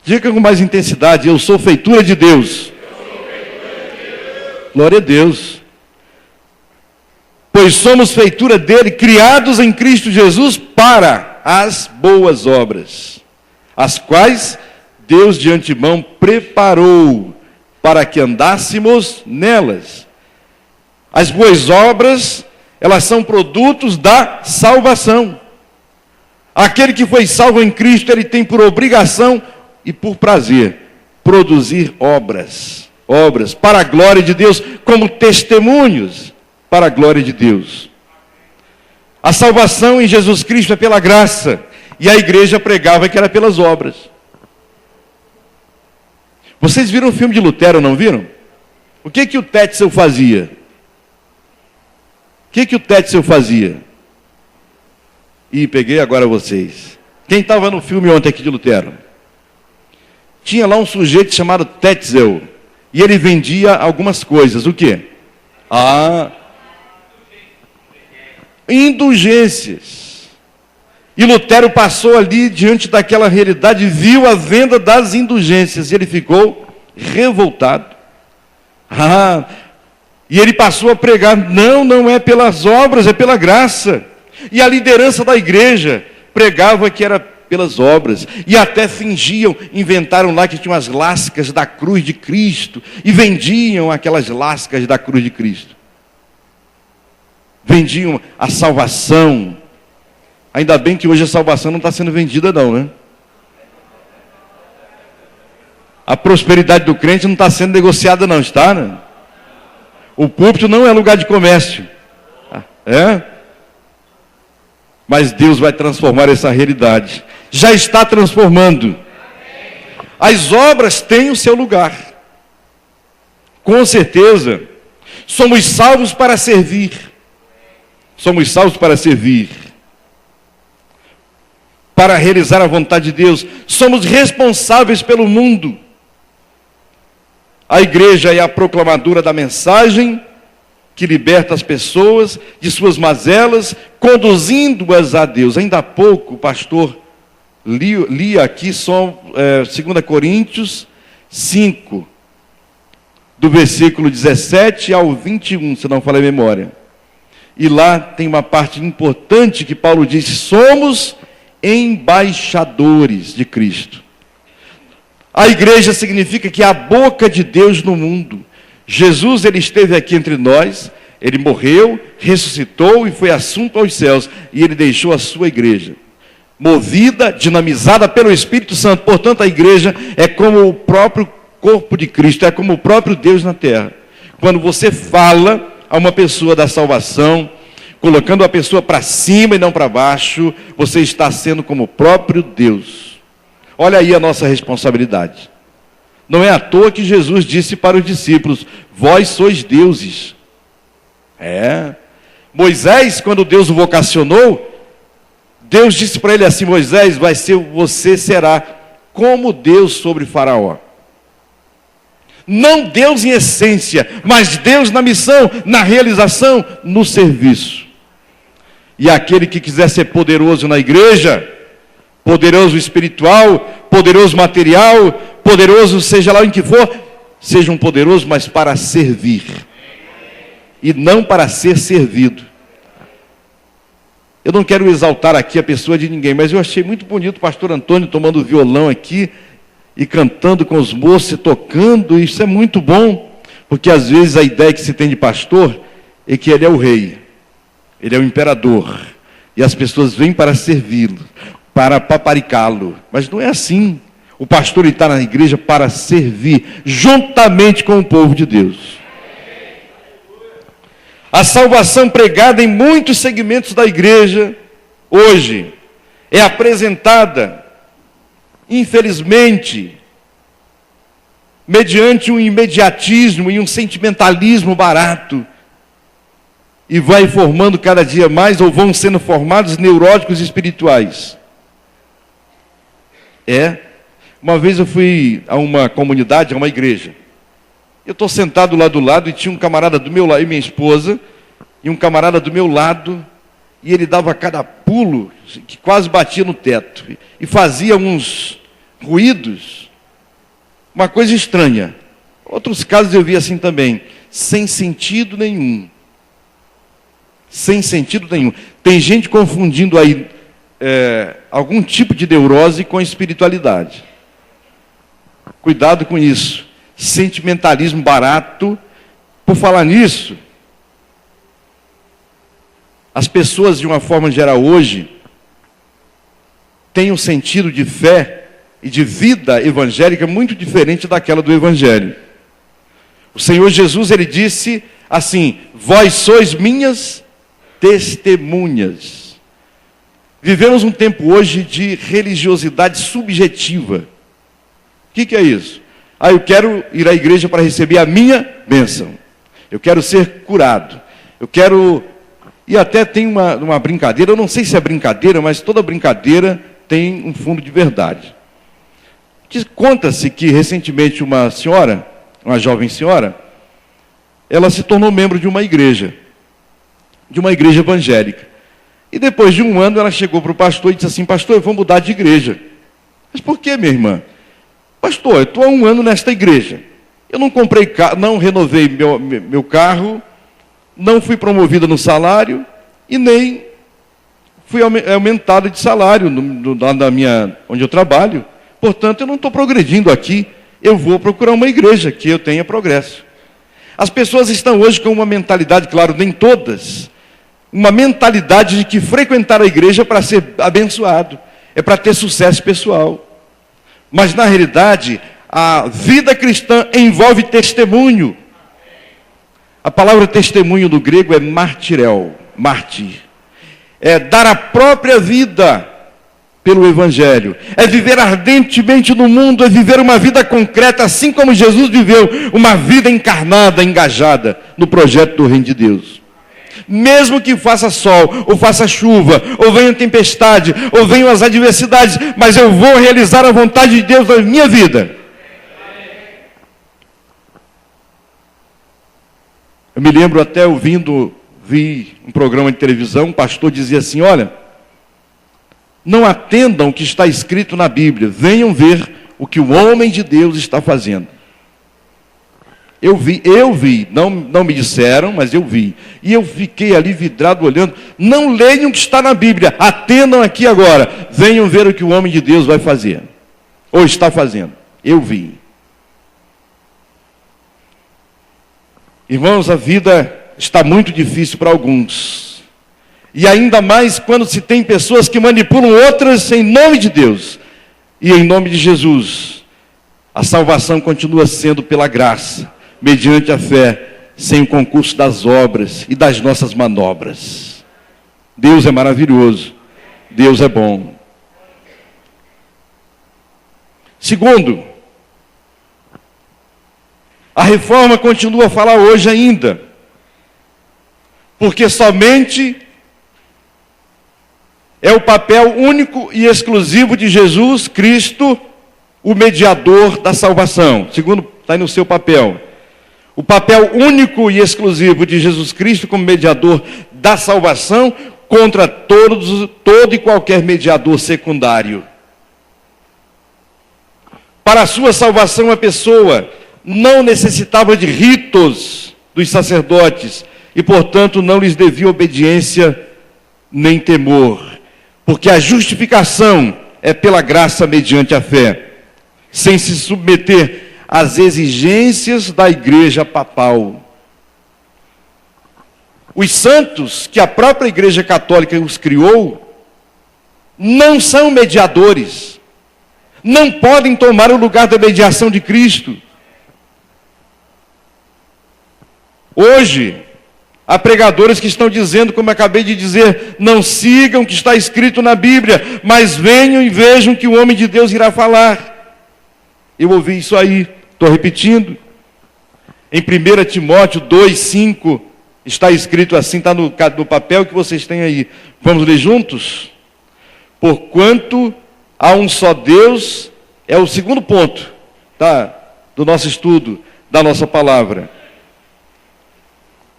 Diga com mais intensidade: eu sou feitura de Deus. Glória a Deus. Pois somos feitura dele, criados em Cristo Jesus para as boas obras, as quais Deus de antemão preparou para que andássemos nelas. As boas obras, elas são produtos da salvação. Aquele que foi salvo em Cristo, ele tem por obrigação e por prazer produzir obras para a glória de Deus, como testemunhos para a glória de Deus. A salvação em Jesus Cristo é pela graça, e a igreja pregava que era pelas obras. Vocês viram o filme de Lutero, não viram? O que o Tetzel fazia? O que o Tetzel fazia? Ih, peguei agora vocês. Quem estava no filme ontem aqui de Lutero? Tinha lá um sujeito chamado Tetzel, e ele vendia algumas coisas. O quê? Indulgências. E Lutero passou ali diante daquela realidade, viu a venda das indulgências, e ele ficou revoltado. E ele passou a pregar: não é pelas obras, é pela graça. E a liderança da igreja pregava que era pelas obras, e até fingiam, inventaram lá que tinham as lascas da cruz de Cristo, e vendiam aquelas lascas da cruz de Cristo. Vendiam a salvação. Ainda bem que hoje a salvação não está sendo vendida não, né? A prosperidade do crente não está sendo negociada não, está, né? O púlpito não é lugar de comércio. Mas Deus vai transformar essa realidade. Já está transformando. As obras têm o seu lugar. Com certeza. Somos salvos para servir. Somos salvos para servir. Para realizar a vontade de Deus. Somos responsáveis pelo mundo. A igreja é a proclamadora da mensagem que liberta as pessoas de suas mazelas, conduzindo-as a Deus. Ainda há pouco o pastor lia aqui só 2 Coríntios 5, do versículo 17 ao 21, se não falei memória. E lá tem uma parte importante que Paulo disse: somos embaixadores de Cristo. A igreja significa que é a boca de Deus no mundo. Jesus, ele esteve aqui entre nós, ele morreu, ressuscitou e foi assunto aos céus, e ele deixou a sua igreja, movida, dinamizada pelo Espírito Santo. Portanto, a igreja é como o próprio corpo de Cristo, é como o próprio Deus na terra. Quando você fala a uma pessoa da salvação, colocando a pessoa para cima e não para baixo, você está sendo como o próprio Deus. Olha aí a nossa responsabilidade. Não é à toa que Jesus disse para os discípulos: vós sois deuses. Moisés, quando Deus o vocacionou, Deus disse para ele assim: Moisés, você será como Deus sobre Faraó. Não Deus em essência, mas Deus na missão, na realização, no serviço. E aquele que quiser ser poderoso na igreja, poderoso espiritual, poderoso material, poderoso seja lá em que for, seja um poderoso, mas para servir, e não para ser servido. Eu não quero exaltar aqui a pessoa de ninguém, mas eu achei muito bonito o pastor Antônio tomando violão aqui, e cantando com os moços, e tocando. Isso é muito bom, porque às vezes a ideia que se tem de pastor é que ele é o rei, ele é o imperador, e as pessoas vêm para servi-lo, para paparicá-lo. Mas não é assim. O pastor está na igreja para servir, juntamente com o povo de Deus. A salvação pregada em muitos segmentos da igreja, hoje, é apresentada, infelizmente, mediante um imediatismo e um sentimentalismo barato, e vai formando cada dia mais, ou vão sendo formados neuróticos espirituais. Uma vez eu fui a uma comunidade, a uma igreja. Eu estou sentado lá do lado e tinha um camarada do meu lado, e minha esposa, e um camarada do meu lado, e ele dava cada pulo que quase batia no teto, e fazia uns ruídos, uma coisa estranha. Outros casos eu vi assim também, sem sentido nenhum. Sem sentido nenhum. Tem gente confundindo aí algum tipo de neurose com espiritualidade. Cuidado com isso. Sentimentalismo barato. Por falar nisso, as pessoas, de uma forma geral hoje, têm um sentido de fé e de vida evangélica muito diferente daquela do Evangelho. O Senhor Jesus, ele disse assim: vós sois minhas testemunhas. Vivemos um tempo hoje de religiosidade subjetiva. O que é isso? Eu quero ir à igreja para receber a minha bênção. Eu quero ser curado. Eu quero... E até tem uma brincadeira, eu não sei se é brincadeira, mas toda brincadeira tem um fundo de verdade. Conta-se que recentemente uma senhora, uma jovem senhora, ela se tornou membro de uma igreja evangélica. E depois de um ano ela chegou para o pastor e disse assim: pastor, eu vou mudar de igreja. Mas por que, minha irmã? Pastor, eu estou há um ano nesta igreja. Eu não comprei carro, não renovei meu carro, não fui promovida no salário e nem fui aumentada de salário onde eu trabalho. Portanto, eu não estou progredindo aqui. Eu vou procurar uma igreja que eu tenha progresso. As pessoas estão hoje com uma mentalidade, claro, nem todas, uma mentalidade de que frequentar a igreja é para ser abençoado, é para ter sucesso pessoal. Mas, na realidade, a vida cristã envolve testemunho. A palavra testemunho do grego é martirel, mártir. É dar a própria vida pelo Evangelho. É viver ardentemente no mundo, é viver uma vida concreta, assim como Jesus viveu, uma vida encarnada, engajada no projeto do Reino de Deus. Mesmo que faça sol, ou faça chuva, ou venha tempestade, ou venham as adversidades, mas eu vou realizar a vontade de Deus na minha vida. Eu me lembro até vi um programa de televisão, um pastor dizia assim: olha, não atendam o que está escrito na Bíblia, venham ver o que o homem de Deus está fazendo. Eu vi, não me disseram, mas eu vi. E eu fiquei ali vidrado olhando. Não leiam o que está na Bíblia, atendam aqui agora. Venham ver o que o homem de Deus vai fazer, ou está fazendo. Eu vi. Irmãos, a vida está muito difícil para alguns. E ainda mais quando se tem pessoas que manipulam outras em nome de Deus. E em nome de Jesus, a salvação continua sendo pela graça, mediante a fé, sem o concurso das obras e das nossas manobras. Deus é maravilhoso. Deus é bom. Segundo, a reforma continua a falar hoje ainda, porque somente é o papel único e exclusivo de Jesus Cristo, o mediador da salvação. Segundo, está aí no seu papel. O papel único e exclusivo de Jesus Cristo como mediador da salvação contra todo e qualquer mediador secundário. Para a sua salvação, a pessoa não necessitava de ritos dos sacerdotes e, portanto, não lhes devia obediência nem temor, porque a justificação é pela graça mediante a fé, sem se submeter às exigências da igreja papal. Os santos que a própria igreja católica os criou não são mediadores, não podem tomar o lugar da mediação de Cristo. Hoje, há pregadores que estão dizendo, como eu acabei de dizer, não sigam o que está escrito na Bíblia, mas venham e vejam que o homem de Deus irá falar. Eu ouvi isso aí, estou repetindo. Em 1 Timóteo 2,5, está escrito assim, está no papel que vocês têm aí. Vamos ler juntos? Porquanto há um só Deus, é o segundo ponto, tá, do nosso estudo, da nossa palavra.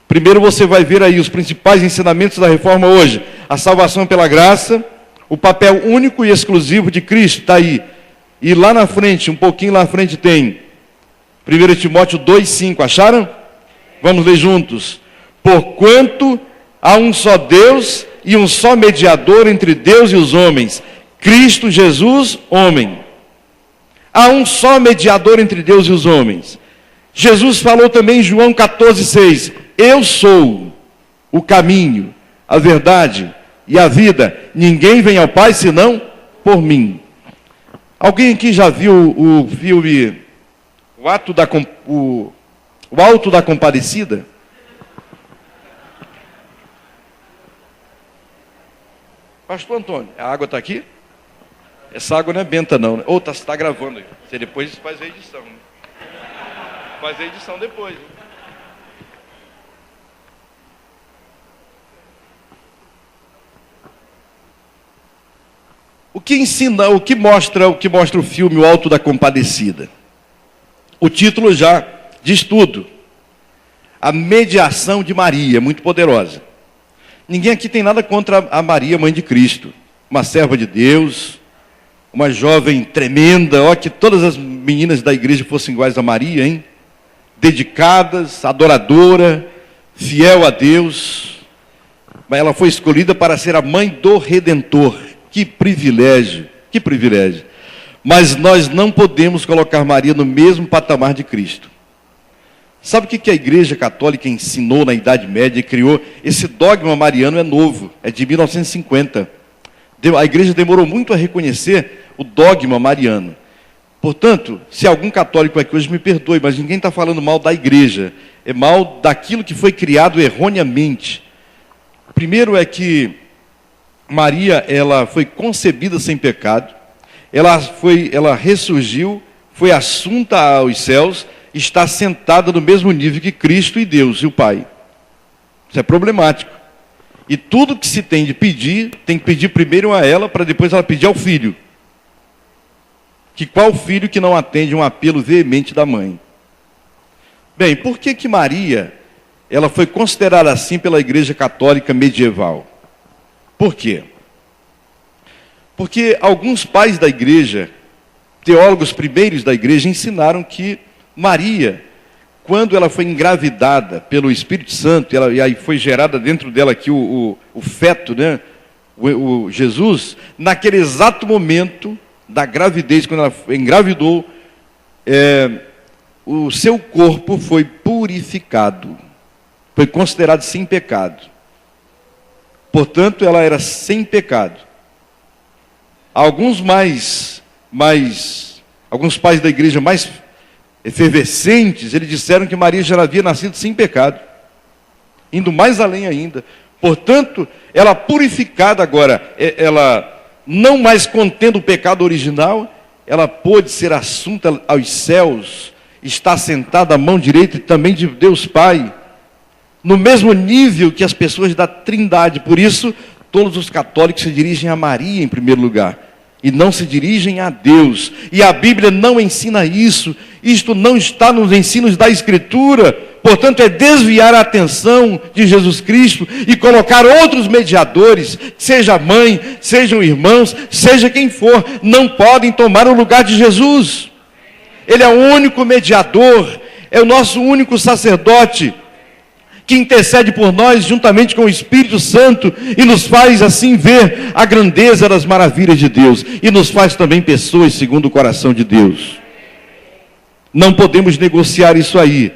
Primeiro você vai ver aí os principais ensinamentos da reforma hoje. A salvação pela graça, o papel único e exclusivo de Cristo, está aí. E lá na frente, um pouquinho lá na frente tem 1 Timóteo 2,5, acharam? Vamos ler juntos. Porquanto há um só Deus e um só mediador entre Deus e os homens, Cristo Jesus, homem. Há um só mediador entre Deus e os homens. Jesus falou também em João 14,6, eu sou o caminho, a verdade e a vida. Ninguém vem ao Pai senão por mim. Alguém aqui já viu o filme O Alto da Compadecida? Pastor Antônio, a água está aqui? Essa água não é benta não, né? Ou está gravando aí. Você depois faz a edição, né? Faz a edição depois. Né? O que ensina, o que mostra o filme O Alto da Compadecida? O título já diz tudo. A mediação de Maria, muito poderosa. Ninguém aqui tem nada contra a Maria, mãe de Cristo. Uma serva de Deus, uma jovem tremenda. Ó, que todas as meninas da igreja fossem iguais a Maria, hein? Dedicadas, adoradora, fiel a Deus. Mas ela foi escolhida para ser a mãe do Redentor. Que privilégio, que privilégio. Mas nós não podemos colocar Maria no mesmo patamar de Cristo. Sabe o que a Igreja Católica ensinou na Idade Média e criou? Esse dogma mariano é novo, é de 1950. A Igreja demorou muito a reconhecer o dogma mariano. Portanto, se algum católico aqui hoje me perdoe, mas ninguém está falando mal da Igreja. É mal daquilo que foi criado erroneamente. Primeiro é que Maria, ela foi concebida sem pecado, ela ressurgiu, foi assunta aos céus, está sentada no mesmo nível que Cristo e Deus e o Pai. Isso é problemático. E tudo que se tem de pedir, tem que pedir primeiro a ela, para depois ela pedir ao filho. Que qual filho que não atende um apelo veemente da mãe? Bem, por que Maria, ela foi considerada assim pela Igreja Católica medieval? Por quê? Porque alguns pais da igreja, teólogos primeiros da igreja, ensinaram que Maria, quando ela foi engravidada pelo Espírito Santo, e aí foi gerada dentro dela aqui o feto, né? o Jesus, naquele exato momento da gravidez, quando ela engravidou, o seu corpo foi purificado, foi considerado sem pecado. Portanto, ela era sem pecado. Alguns pais da igreja mais efervescentes, eles disseram que Maria já havia nascido sem pecado, indo mais além ainda. Portanto, ela purificada agora, ela não mais contendo o pecado original, ela pôde ser assunta aos céus, está sentada à mão direita também de Deus Pai, no mesmo nível que as pessoas da Trindade. Por isso, todos os católicos se dirigem a Maria em primeiro lugar, e não se dirigem a Deus. E a Bíblia não ensina isso. Isto não está nos ensinos da Escritura. Portanto, é desviar a atenção de Jesus Cristo e colocar outros mediadores, seja mãe, sejam irmãos, seja quem for, não podem tomar o lugar de Jesus. Ele é o único mediador, é o nosso único sacerdote, que intercede por nós juntamente com o Espírito Santo e nos faz assim ver a grandeza das maravilhas de Deus e nos faz também pessoas segundo o coração de Deus. Não podemos negociar isso aí.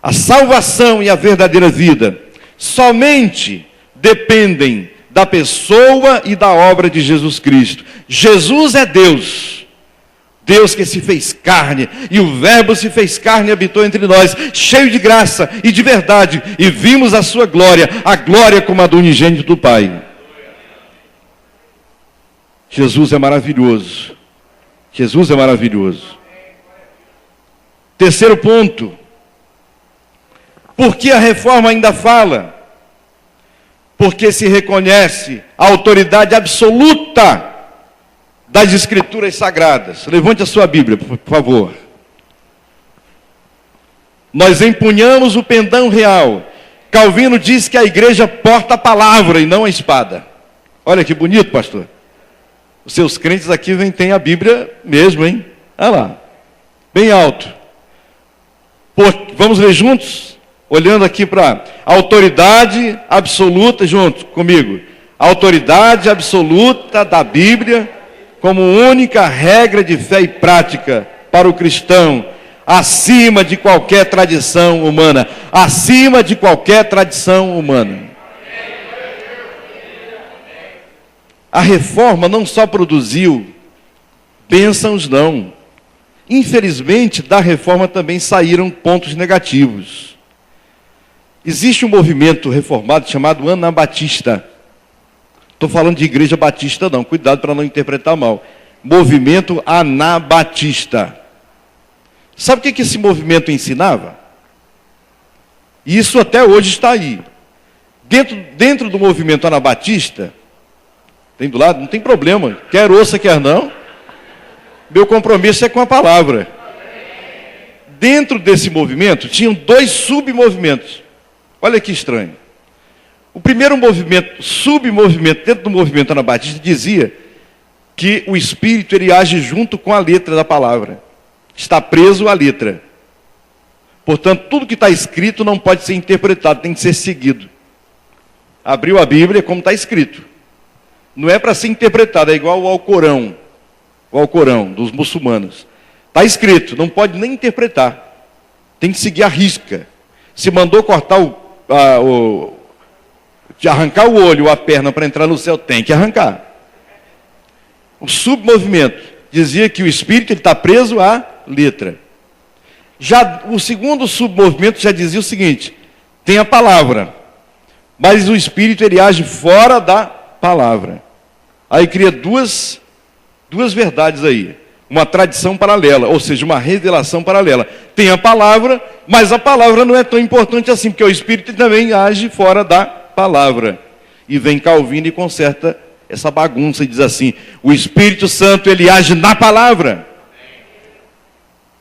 A salvação e a verdadeira vida somente dependem da pessoa e da obra de Jesus Cristo. Jesus é Deus. Deus que se fez carne, e o Verbo se fez carne e habitou entre nós, cheio de graça e de verdade, e vimos a sua glória, a glória como a do unigênito do Pai. Jesus é maravilhoso. Jesus é maravilhoso. Terceiro ponto. Por que a reforma ainda fala? Porque se reconhece a autoridade absoluta das Escrituras Sagradas. Levante a sua Bíblia, por favor. Nós empunhamos o pendão real. Calvino diz que a igreja porta a palavra e não a espada. Olha que bonito, pastor. Os seus crentes aqui têm a Bíblia mesmo, hein? Olha lá, bem alto. Vamos ler juntos? Olhando aqui para a autoridade absoluta, junto comigo. A autoridade absoluta da Bíblia como única regra de fé e prática para o cristão, acima de qualquer tradição humana. Acima de qualquer tradição humana. A reforma não só produziu Bênçãos não. Infelizmente, da reforma também saíram pontos negativos. Existe um movimento reformado chamado Anabatista. Estou falando de igreja batista não, cuidado para não interpretar mal. Movimento Anabatista. Sabe o que esse movimento ensinava? Isso até hoje está aí. Dentro do movimento anabatista, tem do lado, não tem problema, quer ouça, quer não. Meu compromisso é com a palavra. Dentro desse movimento, tinham 2 submovimentos. Olha que estranho. O primeiro movimento, submovimento, dentro do movimento anabatista, dizia que o Espírito ele age junto com a letra da palavra. Está preso à letra. Portanto, tudo que está escrito não pode ser interpretado, tem que ser seguido. Abriu a Bíblia como está escrito. Não é para ser interpretado, é igual ao Alcorão. O Alcorão dos muçulmanos. Está escrito, não pode nem interpretar. Tem que seguir a risca. Se mandou cortar de arrancar o olho ou a perna para entrar no céu, tem que arrancar. O submovimento dizia que o Espírito está preso à letra. Já o segundo submovimento já dizia o seguinte: tem a palavra, mas o Espírito ele age fora da palavra. Aí cria duas verdades aí. Uma tradição paralela, ou seja, uma revelação paralela. Tem a palavra, mas a palavra não é tão importante assim, porque o Espírito também age fora da palavra. E vem Calvino e conserta essa bagunça e diz assim: o Espírito Santo ele age na palavra.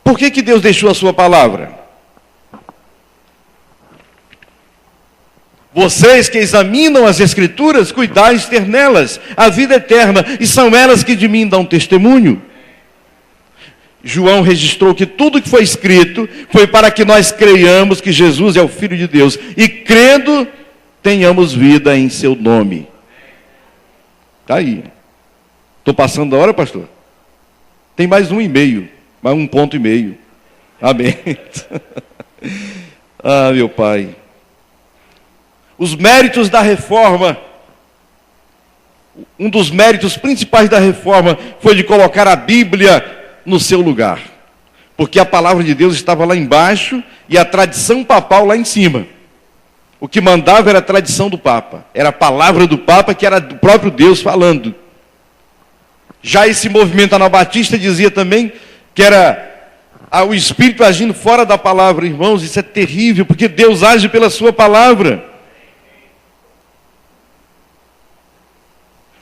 Por que Deus deixou a sua palavra? Vocês que examinam as Escrituras, cuidais ter nelas a vida eterna, e são elas que de mim dão testemunho. João registrou que tudo que foi escrito foi para que nós creiamos que Jesus é o Filho de Deus, e crendo, tenhamos vida em seu nome. Está aí. Estou passando a hora, pastor? Tem mais 1,5. Mais 1,5 ponto. Amém. Ah, meu Pai. Os méritos da reforma. Um dos méritos principais da reforma foi de colocar a Bíblia no seu lugar. Porque a palavra de Deus estava lá embaixo e a tradição papal lá em cima. O que mandava era a tradição do Papa. Era a palavra do Papa, que era do próprio Deus falando. Já esse movimento anabatista dizia também que era o Espírito agindo fora da palavra. Irmãos, isso é terrível, porque Deus age pela sua palavra.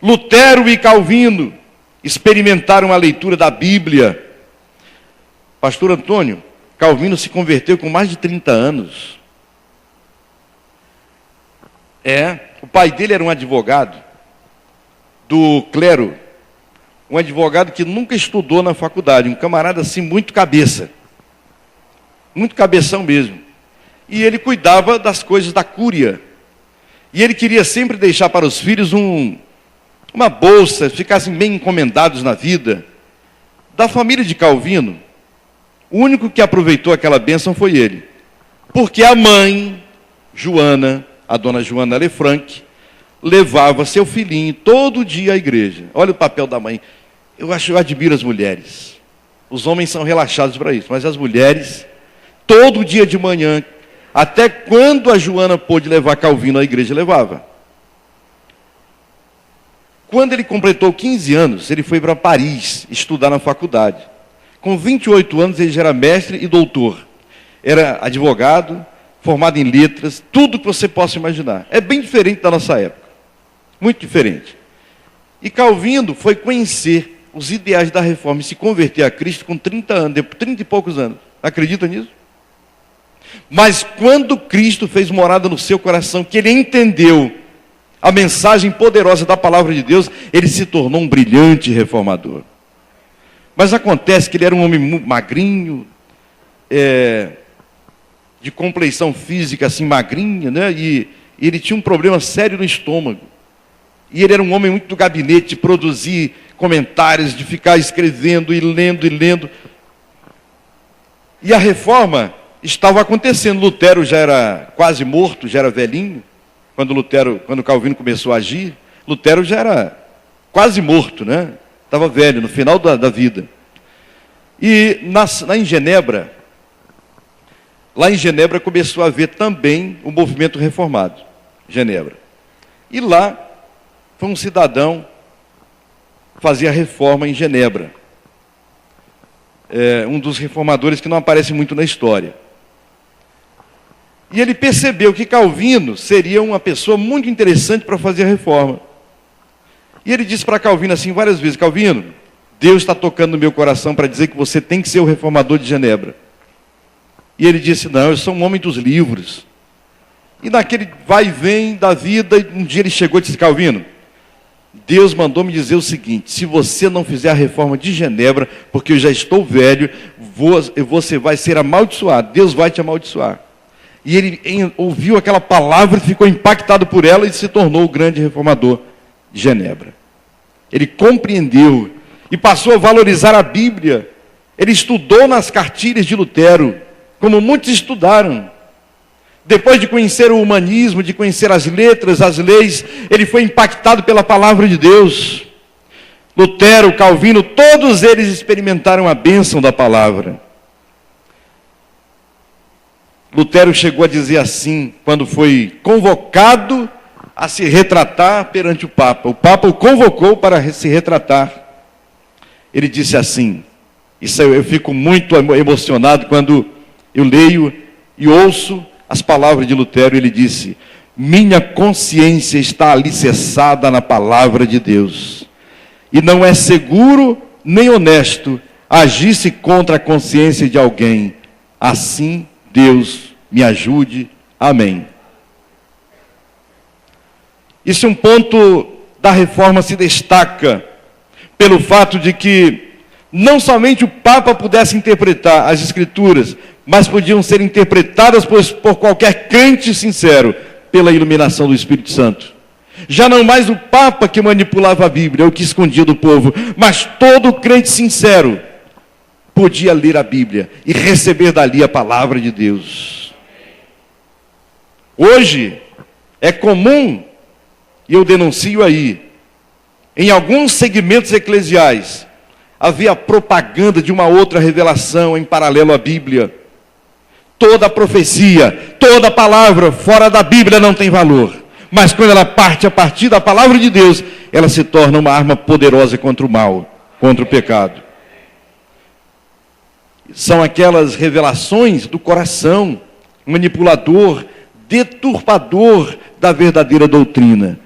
Lutero e Calvino experimentaram a leitura da Bíblia. Pastor Antônio, Calvino se converteu com mais de 30 anos. O pai dele era um advogado do clero. Um advogado que nunca estudou na faculdade, um camarada assim, muito cabeça. Muito cabeção mesmo. E ele cuidava das coisas da cúria. E ele queria sempre deixar para os filhos uma bolsa, ficassem bem encomendados na vida. Da família de Calvino, o único que aproveitou aquela bênção foi ele. Porque a mãe, Joana, a dona Joana Lefranc, levava seu filhinho todo dia à igreja. Olha o papel da mãe. Eu admiro as mulheres. Os homens são relaxados para isso, mas as mulheres, todo dia de manhã, até quando a Joana pôde levar Calvino à igreja, levava. Quando ele completou 15 anos, ele foi para Paris estudar na faculdade. Com 28 anos, ele já era mestre e doutor. Era advogado, formado em letras, tudo que você possa imaginar. É bem diferente da nossa época. Muito diferente. E Calvino foi conhecer os ideais da reforma e se converter a Cristo com 30 anos, 30 e poucos anos. Acredita nisso? Mas quando Cristo fez morada no seu coração, que ele entendeu a mensagem poderosa da palavra de Deus, ele se tornou um brilhante reformador. Mas acontece que ele era um homem magrinho, de compleição física assim magrinha, né? E ele tinha um problema sério no estômago. E ele era um homem muito do gabinete, de produzir comentários, de ficar escrevendo e lendo e lendo. E a reforma estava acontecendo. Lutero já era quase morto, já era velhinho. Quando Calvino começou a agir, Lutero já era quase morto, né? estava velho, no final da vida. E lá em Genebra começou a haver também o movimento reformado, Genebra. E lá foi um cidadão fazer a reforma em Genebra. Um dos reformadores que não aparece muito na história. E ele percebeu que Calvino seria uma pessoa muito interessante para fazer a reforma. E ele disse para Calvino assim várias vezes: Calvino, Deus está tocando no meu coração para dizer que você tem que ser o reformador de Genebra. E ele disse: não, eu sou um homem dos livros. E naquele vai e vem da vida, um dia ele chegou e disse: Calvino, Deus mandou me dizer o seguinte: se você não fizer a reforma de Genebra, porque eu já estou velho, você vai ser amaldiçoado, Deus vai te amaldiçoar. E ele ouviu aquela palavra, ficou impactado por ela e se tornou o grande reformador de Genebra. Ele compreendeu e passou a valorizar a Bíblia. Ele estudou nas cartilhas de Lutero, como muitos estudaram. Depois de conhecer o humanismo, de conhecer as letras, as leis, ele foi impactado pela palavra de Deus. Lutero, Calvino, todos eles experimentaram a bênção da palavra. Lutero chegou a dizer assim, quando foi convocado a se retratar perante o Papa. O Papa o convocou para se retratar. Ele disse assim, eu fico muito emocionado quando eu leio e ouço as palavras de Lutero. Ele disse: minha consciência está alicerçada na palavra de Deus, e não é seguro nem honesto agir-se contra a consciência de alguém. Assim, Deus me ajude. Amém. Isso é um ponto da reforma, se destaca pelo fato de que não somente o Papa pudesse interpretar as Escrituras, mas podiam ser interpretadas por qualquer crente sincero, pela iluminação do Espírito Santo. Já não mais o Papa que manipulava a Bíblia, o que escondia do povo, mas todo crente sincero podia ler a Bíblia e receber dali a palavra de Deus. Hoje é comum, e eu denuncio aí, em alguns segmentos eclesiais, haver a propaganda de uma outra revelação em paralelo à Bíblia. Toda profecia, toda palavra fora da Bíblia não tem valor. Mas quando ela parte a partir da palavra de Deus, ela se torna uma arma poderosa contra o mal, contra o pecado. São aquelas revelações do coração manipulador, deturpador da verdadeira doutrina.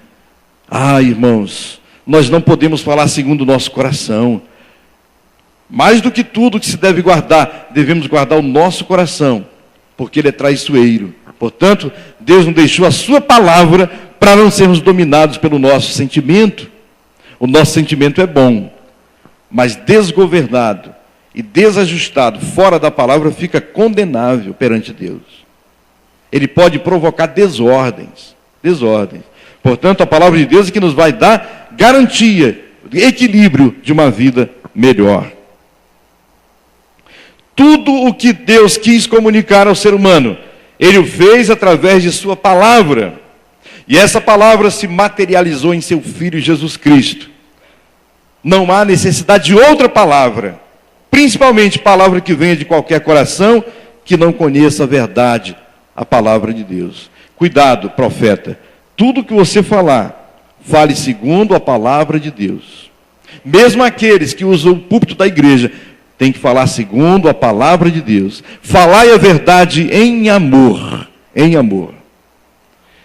Irmãos, nós não podemos falar segundo o nosso coração. Mais do que tudo que se deve guardar, devemos guardar o nosso coração, porque ele é traiçoeiro. Portanto, Deus não deixou a sua palavra para não sermos dominados pelo nosso sentimento. O nosso sentimento é bom, mas desgovernado e desajustado fora da palavra fica condenável perante Deus. Ele pode provocar desordens. Portanto, a palavra de Deus é que nos vai dar garantia, equilíbrio de uma vida melhor. Tudo o que Deus quis comunicar ao ser humano, Ele o fez através de sua palavra. E essa palavra se materializou em seu Filho Jesus Cristo. Não há necessidade de outra palavra, principalmente palavra que venha de qualquer coração que não conheça a verdade, a palavra de Deus. Cuidado, profeta, tudo que você falar, fale segundo a palavra de Deus. Mesmo aqueles que usam o púlpito da igreja, tem que falar segundo a palavra de Deus. Falai a verdade em amor. Em amor.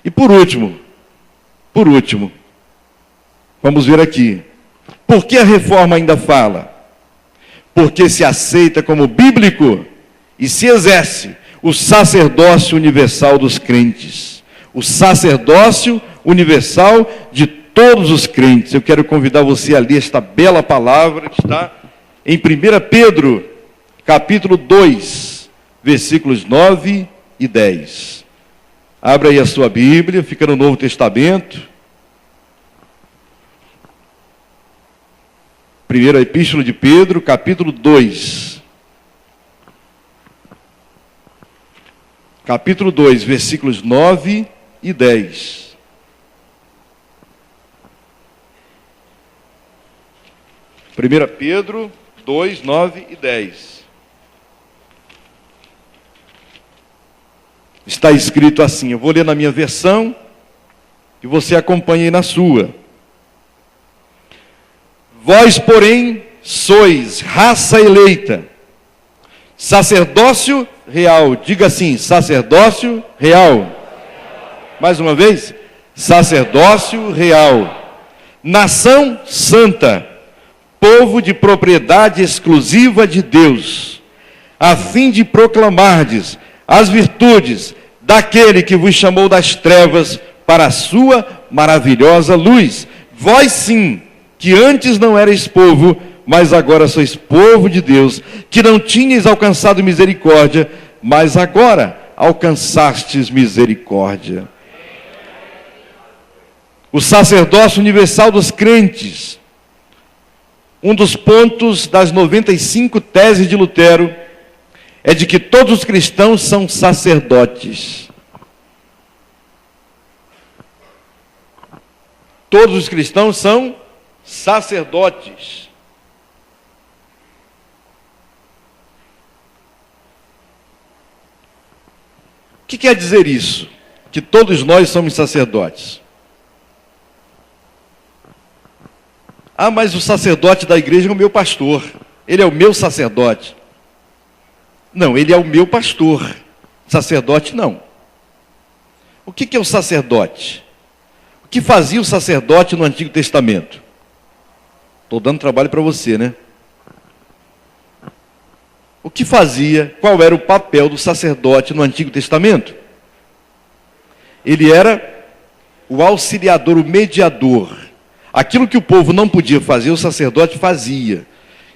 E por último, vamos ver aqui. Por que a reforma ainda fala? Porque se aceita como bíblico e se exerce o sacerdócio universal dos crentes. O sacerdócio universal de todos os crentes. Eu quero convidar você a ler esta bela palavra que está em 1 Pedro, capítulo 2, versículos 9 e 10. Abra aí a sua Bíblia, fica no Novo Testamento. Primeira Epístola de Pedro, capítulo 2. Capítulo 2, versículos 9 e 10. 1 Pedro 2, 9 e 10. Está escrito assim, eu vou ler na minha versão e você acompanhe na sua. Vós, porém, sois raça eleita, sacerdócio real. Diga assim, sacerdócio real. Mais uma vez, sacerdócio real. Nação santa, povo de propriedade exclusiva de Deus, a fim de proclamardes as virtudes daquele que vos chamou das trevas para a sua maravilhosa luz. Vós sim, que antes não erais povo, mas agora sois povo de Deus, que não tinhais alcançado misericórdia, mas agora alcançastes misericórdia. O sacerdócio universal dos crentes, um dos pontos das 95 teses de Lutero, é de que todos os cristãos são sacerdotes. Todos os cristãos são sacerdotes. O que quer dizer isso? Que todos nós somos sacerdotes. Ah, mas o sacerdote da igreja é o meu pastor. Ele é o meu sacerdote. Não, ele é o meu pastor. Sacerdote não. O que é o sacerdote? O que fazia o sacerdote no Antigo Testamento? Estou dando trabalho para você, né? O que fazia, qual era o papel do sacerdote no Antigo Testamento? Ele era o auxiliador, o mediador. Aquilo que o povo não podia fazer, o sacerdote fazia.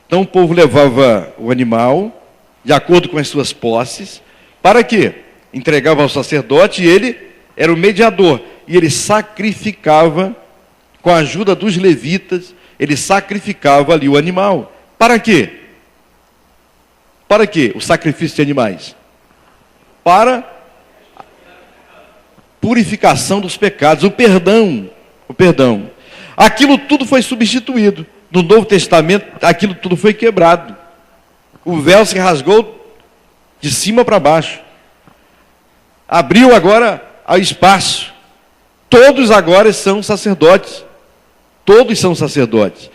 Então o povo levava o animal, de acordo com as suas posses, para quê? Entregava ao sacerdote e ele era o mediador. E ele sacrificava, com a ajuda dos levitas, ele sacrificava ali o animal. Para quê? Para quê? O sacrifício de animais? Para purificação dos pecados, o perdão. O perdão. Aquilo tudo foi substituído. No Novo Testamento, aquilo tudo foi quebrado. O véu se rasgou de cima para baixo. Abriu agora ao espaço. Todos agora são sacerdotes. Todos são sacerdotes.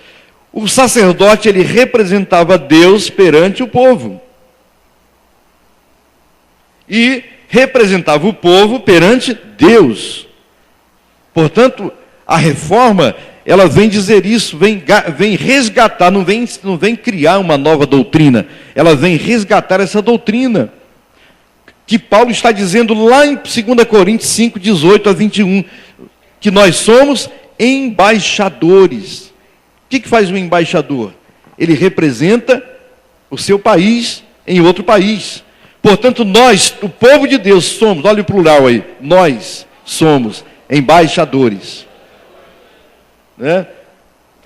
O sacerdote, ele representava Deus perante o povo. E representava o povo perante Deus. Portanto, a reforma, ela vem dizer isso, vem resgatar, não vem criar uma nova doutrina, ela vem resgatar essa doutrina, que Paulo está dizendo lá em 2 Coríntios 5, 18 a 21, que nós somos embaixadores. O que faz um embaixador? Ele representa o seu país em outro país. Portanto, nós, o povo de Deus, somos, olha o plural aí, nós somos embaixadores. Né?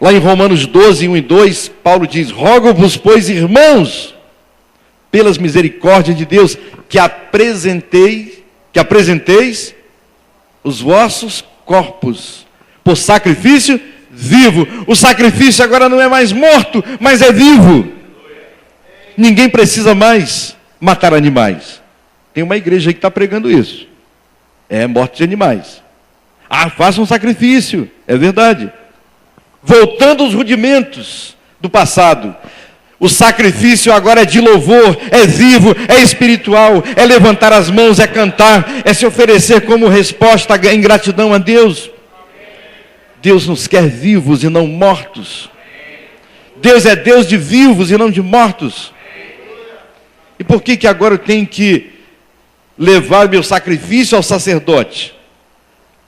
Lá em Romanos 12, 1 e 2, Paulo diz, rogo-vos, pois, irmãos, pelas misericórdias de Deus, que apresenteis os vossos corpos por sacrifício vivo. O sacrifício agora não é mais morto, mas é vivo. Ninguém precisa mais matar animais. Tem uma igreja aí que está pregando isso. É morte de animais. Ah, faça um sacrifício. É verdade. Voltando aos rudimentos do passado. O sacrifício agora é de louvor, é vivo, é espiritual, é levantar as mãos, é cantar, é se oferecer como resposta em gratidão a Deus. Deus nos quer vivos e não mortos. Deus é Deus de vivos e não de mortos. E por que agora eu tenho que levar meu sacrifício ao sacerdote?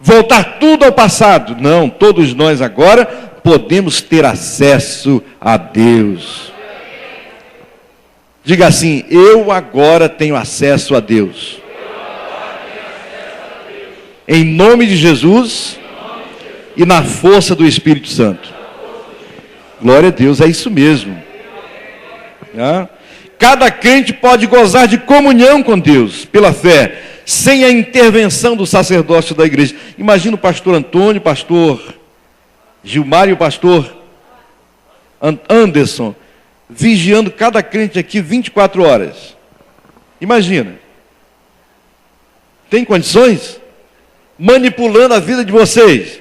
Voltar tudo ao passado? Não, todos nós agora podemos ter acesso a Deus. Diga assim, eu agora tenho acesso a Deus. Em nome de Jesus e na força do Espírito Santo. Glória a Deus, é isso mesmo. Cada crente pode gozar de comunhão com Deus, pela fé, sem a intervenção do sacerdócio da igreja. Imagina o pastor Antônio, o pastor Gilmar e o pastor Anderson, vigiando cada crente aqui 24 horas. Imagina. Tem condições? Manipulando a vida de vocês.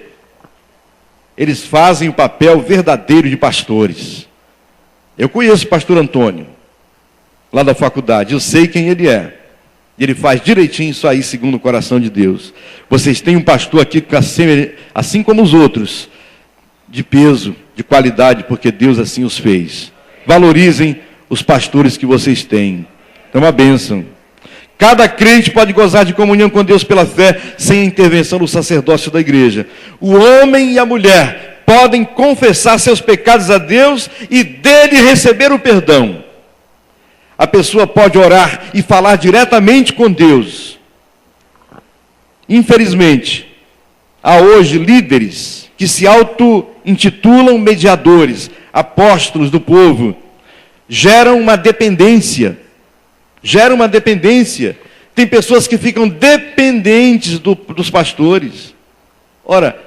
Eles fazem o papel verdadeiro de pastores. Eu conheço o pastor Antônio, lá da faculdade. Eu sei quem ele é. Ele faz direitinho isso aí, segundo o coração de Deus. Vocês têm um pastor aqui, assim como os outros, de peso, de qualidade, porque Deus assim os fez. Valorizem os pastores que vocês têm. É uma bênção. Cada crente pode gozar de comunhão com Deus pela fé, sem a intervenção do sacerdócio da igreja. O homem e a mulher podem confessar seus pecados a Deus e dele receber o perdão. A pessoa pode orar e falar diretamente com Deus. Infelizmente, há hoje líderes que se auto-intitulam mediadores, apóstolos do povo, geram uma dependência. Tem pessoas que ficam dependentes dos pastores. Ora,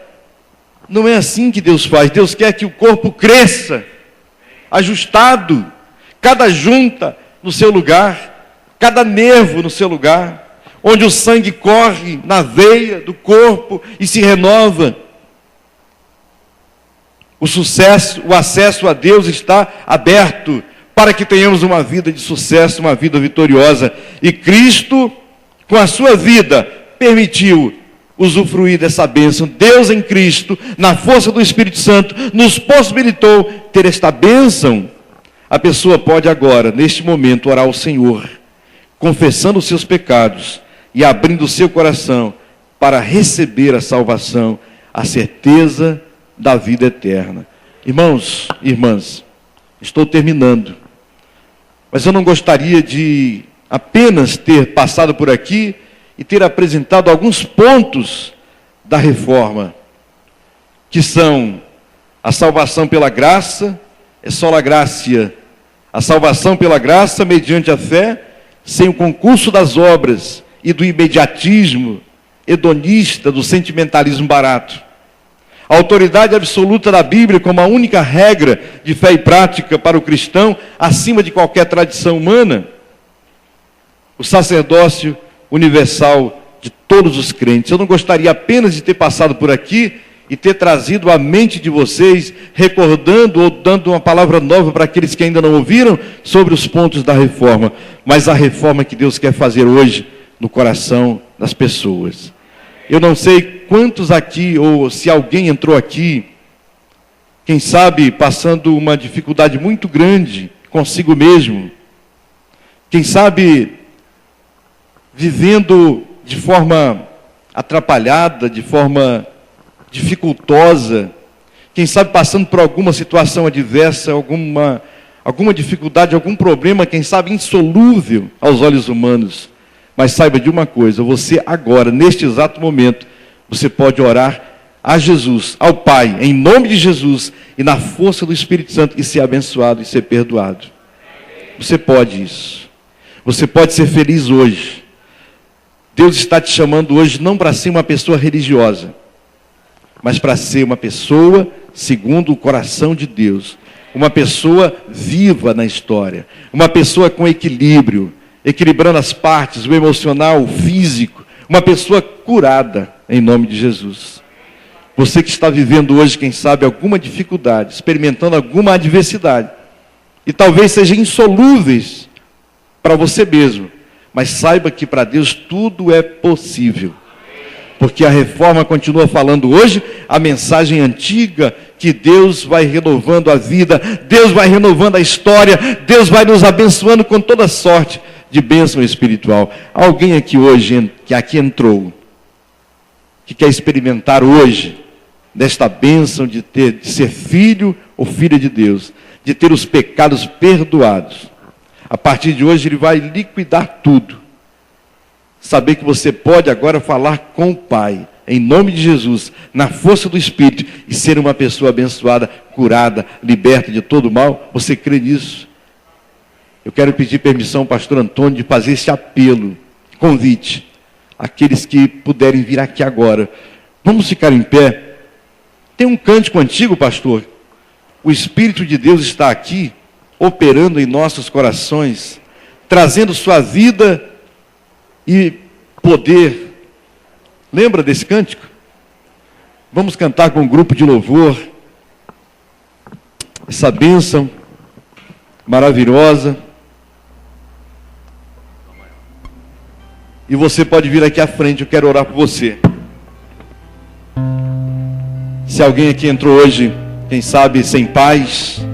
não é assim que Deus faz. Deus quer que o corpo cresça, ajustado, cada junta no seu lugar, cada nervo no seu lugar, onde o sangue corre na veia do corpo e se renova. O acesso a Deus está aberto para que tenhamos uma vida de sucesso, uma vida vitoriosa. E Cristo, com a sua vida, permitiu usufruir dessa bênção. Deus em Cristo, na força do Espírito Santo, nos possibilitou ter esta bênção. A pessoa pode agora, neste momento, orar ao Senhor, confessando os seus pecados e abrindo o seu coração para receber a salvação, a certeza da vida eterna. Irmãos e irmãs, estou terminando, mas eu não gostaria de apenas ter passado por aqui e ter apresentado alguns pontos da reforma, que são a salvação pela graça, é sola gratia, a salvação pela graça mediante a fé, sem o concurso das obras e do imediatismo hedonista, do sentimentalismo barato. A autoridade absoluta da Bíblia como a única regra de fé e prática para o cristão, acima de qualquer tradição humana. O sacerdócio universal de todos os crentes. Eu não gostaria apenas de ter passado por aqui e ter trazido à mente de vocês, recordando ou dando uma palavra nova para aqueles que ainda não ouviram, sobre os pontos da reforma, mas a reforma que Deus quer fazer hoje no coração das pessoas. Eu não sei quantos aqui, ou se alguém entrou aqui, quem sabe passando uma dificuldade muito grande consigo mesmo, quem sabe vivendo de forma atrapalhada, de forma dificultosa, quem sabe passando por alguma situação adversa, alguma dificuldade, algum problema, quem sabe insolúvel aos olhos humanos. Mas saiba de uma coisa, você agora, neste exato momento, você pode orar a Jesus, ao Pai, em nome de Jesus, e na força do Espírito Santo, e ser abençoado e ser perdoado. Você pode isso. Você pode ser feliz hoje. Deus está te chamando hoje não para ser uma pessoa religiosa, mas para ser uma pessoa segundo o coração de Deus. Uma pessoa viva na história. Uma pessoa com equilíbrio, equilibrando as partes, o emocional, o físico. Uma pessoa curada, em nome de Jesus. Você que está vivendo hoje, quem sabe, alguma dificuldade, experimentando alguma adversidade, e talvez sejam insolúveis para você mesmo, mas saiba que para Deus tudo é possível. Porque a reforma continua falando hoje a mensagem antiga, que Deus vai renovando a vida, Deus vai renovando a história, Deus vai nos abençoando com toda sorte de bênção espiritual. Alguém aqui hoje, que aqui entrou, que quer experimentar hoje desta bênção de ser filho ou filha de Deus, de ter os pecados perdoados. A partir de hoje ele vai liquidar tudo. Saber que você pode agora falar com o Pai, em nome de Jesus, na força do Espírito, e ser uma pessoa abençoada, curada, liberta de todo mal. Você crê nisso? Eu quero pedir permissão ao pastor Antônio de fazer esse apelo, convite, àqueles que puderem vir aqui agora. Vamos ficar em pé. Tem um cântico antigo, pastor, o Espírito de Deus está aqui, operando em nossos corações, trazendo sua vida e poder. Lembra desse cântico? Vamos cantar com um grupo de louvor essa bênção maravilhosa. E você pode vir aqui à frente, eu quero orar por você. Se alguém aqui entrou hoje, quem sabe sem paz,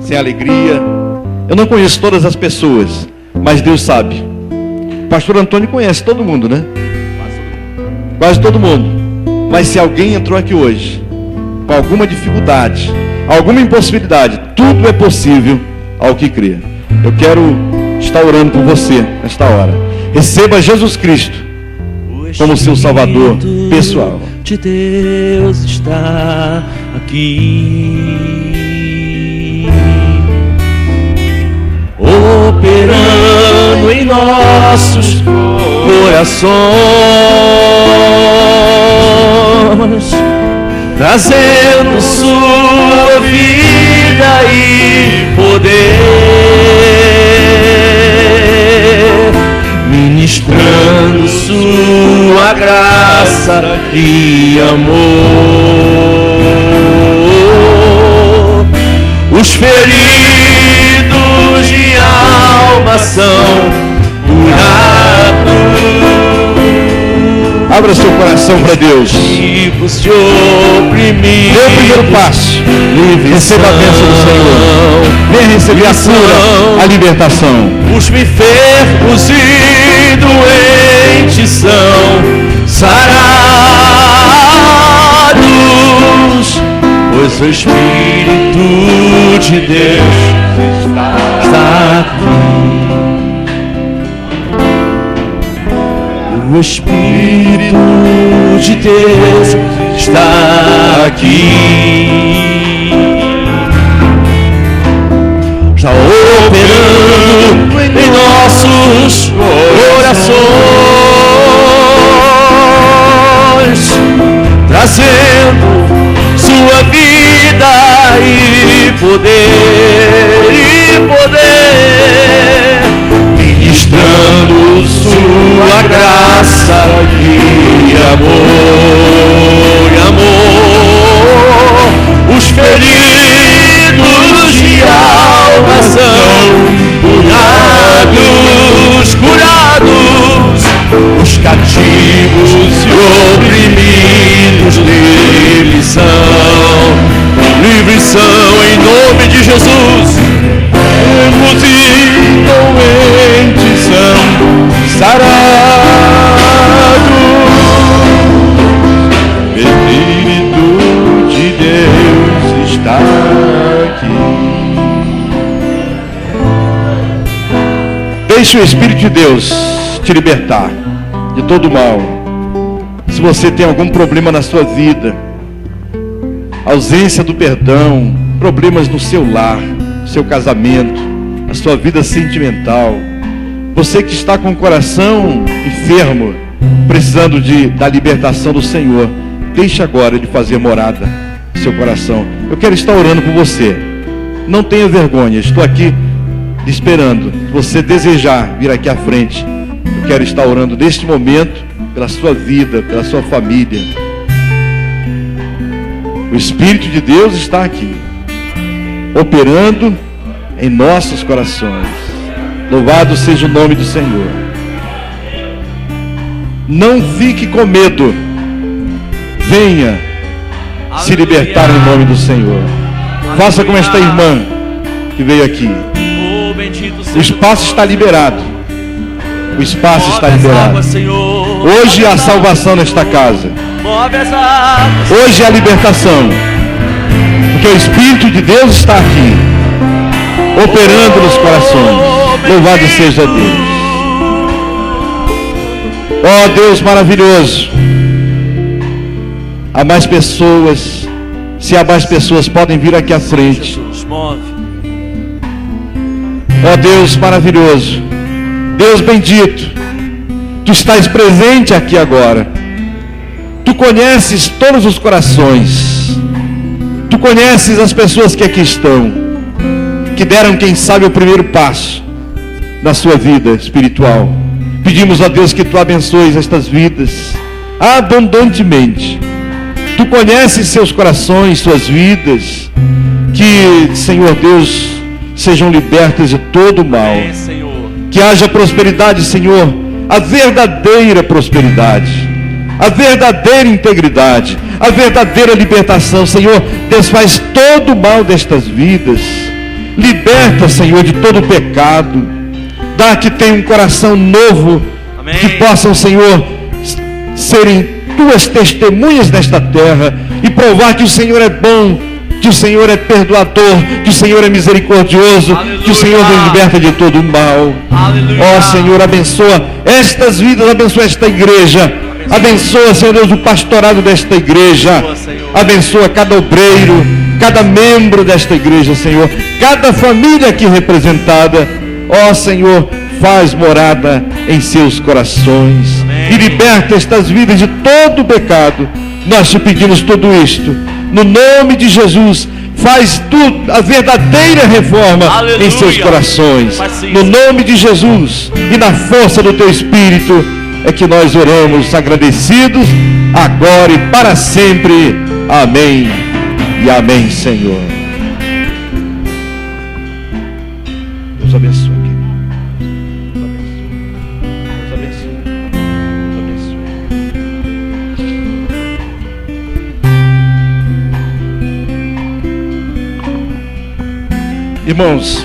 sem alegria. Eu não conheço todas as pessoas, mas Deus sabe. O pastor Antônio conhece todo mundo, né? Quase todo mundo. Mas se alguém entrou aqui hoje com alguma dificuldade, alguma impossibilidade, tudo é possível ao que crê. Eu quero estar orando por você nesta hora. Receba Jesus Cristo como seu Salvador pessoal. De Deus está aqui, operando em nossos corações, trazendo sua vida e poder, ministrando sua graça e amor. Os feridos de alma são curados. Abra seu coração para Deus. Dê o primeiro passo. Receba a bênção do Senhor. Venha receber a cura, a libertação. Os enfermos e doentes são sarados, pois o Espírito de Deus está aqui. O Espírito de Deus está aqui, já operando em nossos corações, trazendo sua vida e poder, ministrando sua graça e amor. Os feridos de alma são curados, os cativos e oprimidos livres são em nome de Jesus. Enfermos e doentes são sarados. O Espírito de Deus está aqui. Deixe o Espírito de Deus te libertar de todo mal. Se você tem algum problema na sua vida, ausência do perdão, problemas no seu lar, no seu casamento, na sua vida sentimental, você que está com o coração enfermo, precisando da libertação do Senhor, deixe agora Ele fazer morada no seu coração. Eu quero estar orando por você. Não tenha vergonha, estou aqui esperando. Se você desejar vir aqui à frente, eu quero estar orando neste momento pela sua vida, pela sua família. O Espírito de Deus está aqui, operando em nossos corações. Louvado seja o nome do Senhor. Não fique com medo. Venha se libertar em nome do Senhor. Faça como esta irmã que veio aqui. O espaço está liberado. O espaço está liberado. Hoje há salvação nesta casa. Hoje há libertação. Porque o Espírito de Deus está aqui, operando nos corações. Louvado seja Deus. Ó Deus maravilhoso. Há mais pessoas. Se há mais pessoas, podem vir aqui à frente. Ó Deus maravilhoso, Deus bendito, Tu estás presente aqui agora. Tu conheces todos os corações. Tu conheces as pessoas que aqui estão, que deram, quem sabe, o primeiro passo na sua vida espiritual. Pedimos a Deus que Tu abençoes estas vidas abundantemente. Tu conheces seus corações, suas vidas. Que, Senhor Deus, sejam libertas de todo o mal. Amém, Senhor. Que haja prosperidade, Senhor, a verdadeira prosperidade, a verdadeira integridade, a verdadeira libertação. Senhor, desfaz todo o mal destas vidas. Liberta, Senhor, de todo o pecado. Dá que tenha um coração novo. Amém. Que possam, Senhor, serem Tuas testemunhas nesta terra e provar que o Senhor é bom, que o Senhor é perdoador, que o Senhor é misericordioso, aleluia, que o Senhor nos liberta de todo o mal. Ó Senhor, abençoa estas vidas, abençoa esta igreja, abençoa, Senhor Deus, o pastorado desta igreja, abençoa cada obreiro, cada membro desta igreja, Senhor, cada família aqui representada. Ó Senhor, faz morada em seus corações. Amém. E liberta estas vidas de todo o pecado. Nós te pedimos tudo isto no nome de Jesus. Faz tu a verdadeira reforma, aleluia, em seus corações. No nome de Jesus e na força do teu Espírito é que nós oramos agradecidos agora e para sempre. Amém e amém, Senhor. Deus abençoe. Irmãos,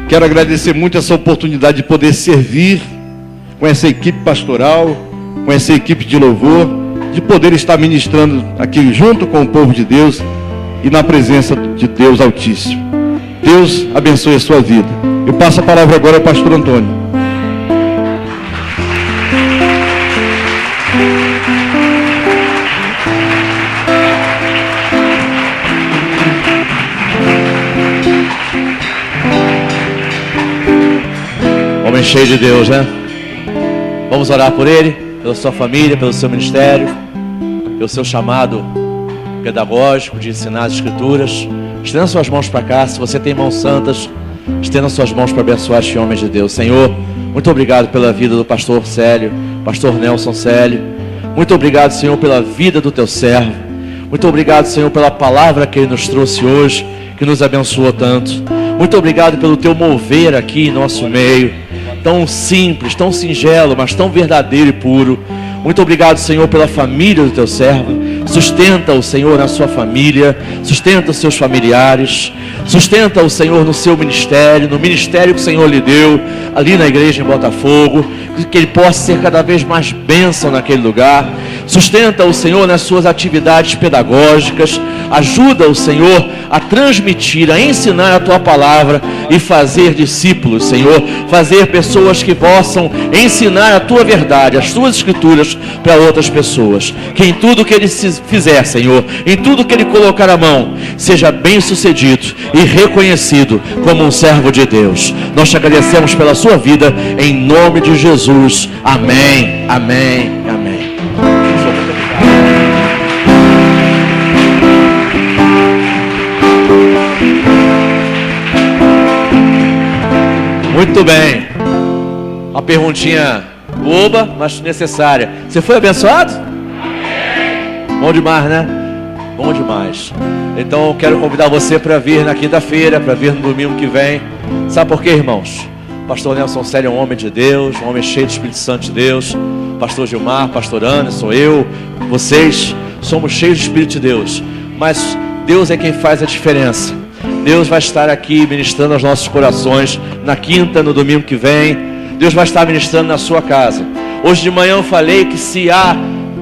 quero agradecer muito essa oportunidade de poder servir com essa equipe pastoral, com essa equipe de louvor, de poder estar ministrando aqui junto com o povo de Deus e na presença de Deus Altíssimo. Deus abençoe a sua vida. Eu passo a palavra agora ao pastor Antônio. Homem cheio de Deus, né? Vamos orar por ele, pela sua família, pelo seu ministério, pelo seu chamado pedagógico de ensinar as escrituras. Estenda suas mãos para cá. Se você tem mãos santas, estenda suas mãos para abençoar este homem de Deus. Senhor, muito obrigado pela vida do pastor Célio, pastor Nelson Célio. Muito obrigado, Senhor, pela vida do teu servo. Muito obrigado, Senhor, pela palavra que ele nos trouxe hoje, que nos abençoou tanto. Muito obrigado pelo teu mover aqui em nosso meio, tão simples, tão singelo, mas tão verdadeiro e puro. Muito obrigado, Senhor, pela família do teu servo. Sustenta-o, Senhor, na sua família, sustenta os seus familiares, sustenta-o, Senhor, no seu ministério, no ministério que o Senhor lhe deu, ali na igreja em Botafogo, que ele possa ser cada vez mais bênção naquele lugar. Sustenta-o, Senhor, nas suas atividades pedagógicas. Ajuda-o, Senhor, a transmitir, a ensinar a tua palavra e fazer discípulos, Senhor, fazer pessoas que possam ensinar a tua verdade, as tuas escrituras para outras pessoas. Que em tudo que ele fizer, Senhor, em tudo que ele colocar a mão, seja bem sucedido e reconhecido como um servo de Deus. Nós te agradecemos pela sua vida, em nome de Jesus. Amém, amém, amém. Muito bem. Uma perguntinha boba, mas necessária. Você foi abençoado? Amém. Bom demais, né? Bom demais. Então eu quero convidar você para vir na quinta-feira, para vir no domingo que vem. Sabe por quê, irmãos? Pastor Nelson Célio é um homem de Deus, um homem cheio do Espírito Santo de Deus. Pastor Gilmar, pastor Anderson, eu, vocês, somos cheios do Espírito de Deus. Mas Deus é quem faz a diferença. Deus vai estar aqui ministrando aos nossos corações na quinta, no domingo que vem. Deus vai estar ministrando na sua casa. Hoje de manhã eu falei que se há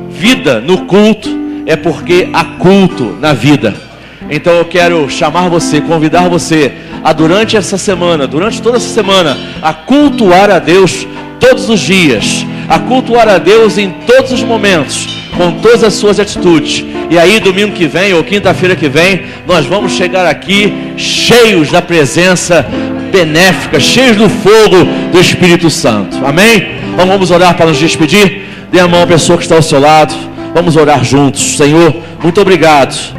vida no culto, é porque há culto na vida. Então eu quero chamar você, convidar você a durante essa semana, durante toda essa semana, a cultuar a Deus todos os dias, a cultuar a Deus em todos os momentos, com todas as suas atitudes. E aí domingo que vem ou quinta-feira que vem, nós vamos chegar aqui cheios da presença benéfica, cheios do fogo do Espírito Santo. Amém? Então vamos orar para nos despedir. Dê a mão à pessoa que está ao seu lado. Vamos orar juntos. Senhor, muito obrigado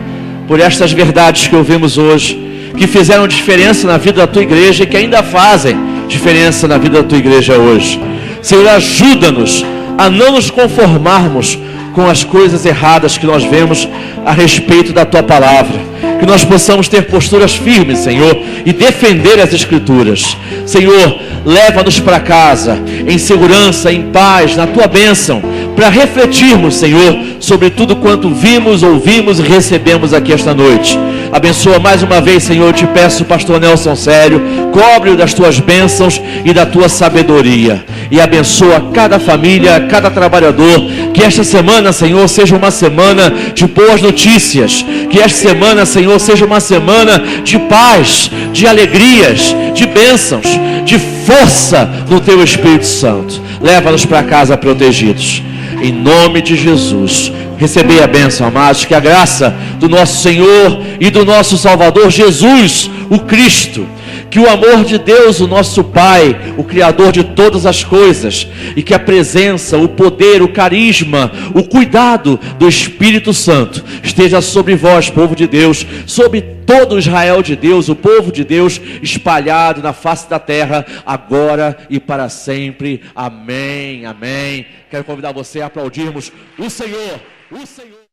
por estas verdades que ouvimos hoje, que fizeram diferença na vida da tua igreja e que ainda fazem diferença na vida da tua igreja hoje. Senhor, ajuda-nos a não nos conformarmos com as coisas erradas que nós vemos a respeito da tua palavra. Que nós possamos ter posturas firmes, Senhor, e defender as Escrituras. Senhor, leva-nos para casa em segurança, em paz, na tua bênção, para refletirmos, Senhor, sobre tudo quanto vimos, ouvimos e recebemos aqui esta noite. Abençoa mais uma vez, Senhor, eu te peço, pastor Nelson Sério, cobre-o das tuas bênçãos e da tua sabedoria, e abençoa cada família, cada trabalhador. Que esta semana, Senhor, seja uma semana de boas notícias, que esta semana, Senhor, seja uma semana de paz, de alegrias, de bênçãos, de força no teu Espírito Santo. Leva-nos para casa protegidos, em nome de Jesus. Recebei a bênção, amados, que a graça do nosso Senhor e do nosso Salvador Jesus, o Cristo, que o amor de Deus, o nosso Pai, o Criador de todas as coisas, e que a presença, o poder, o carisma, o cuidado do Espírito Santo esteja sobre vós, povo de Deus, sobre todo o Israel de Deus, o povo de Deus espalhado na face da terra, agora e para sempre. Amém, amém. Quero convidar você a aplaudirmos o Senhor. O Senhor.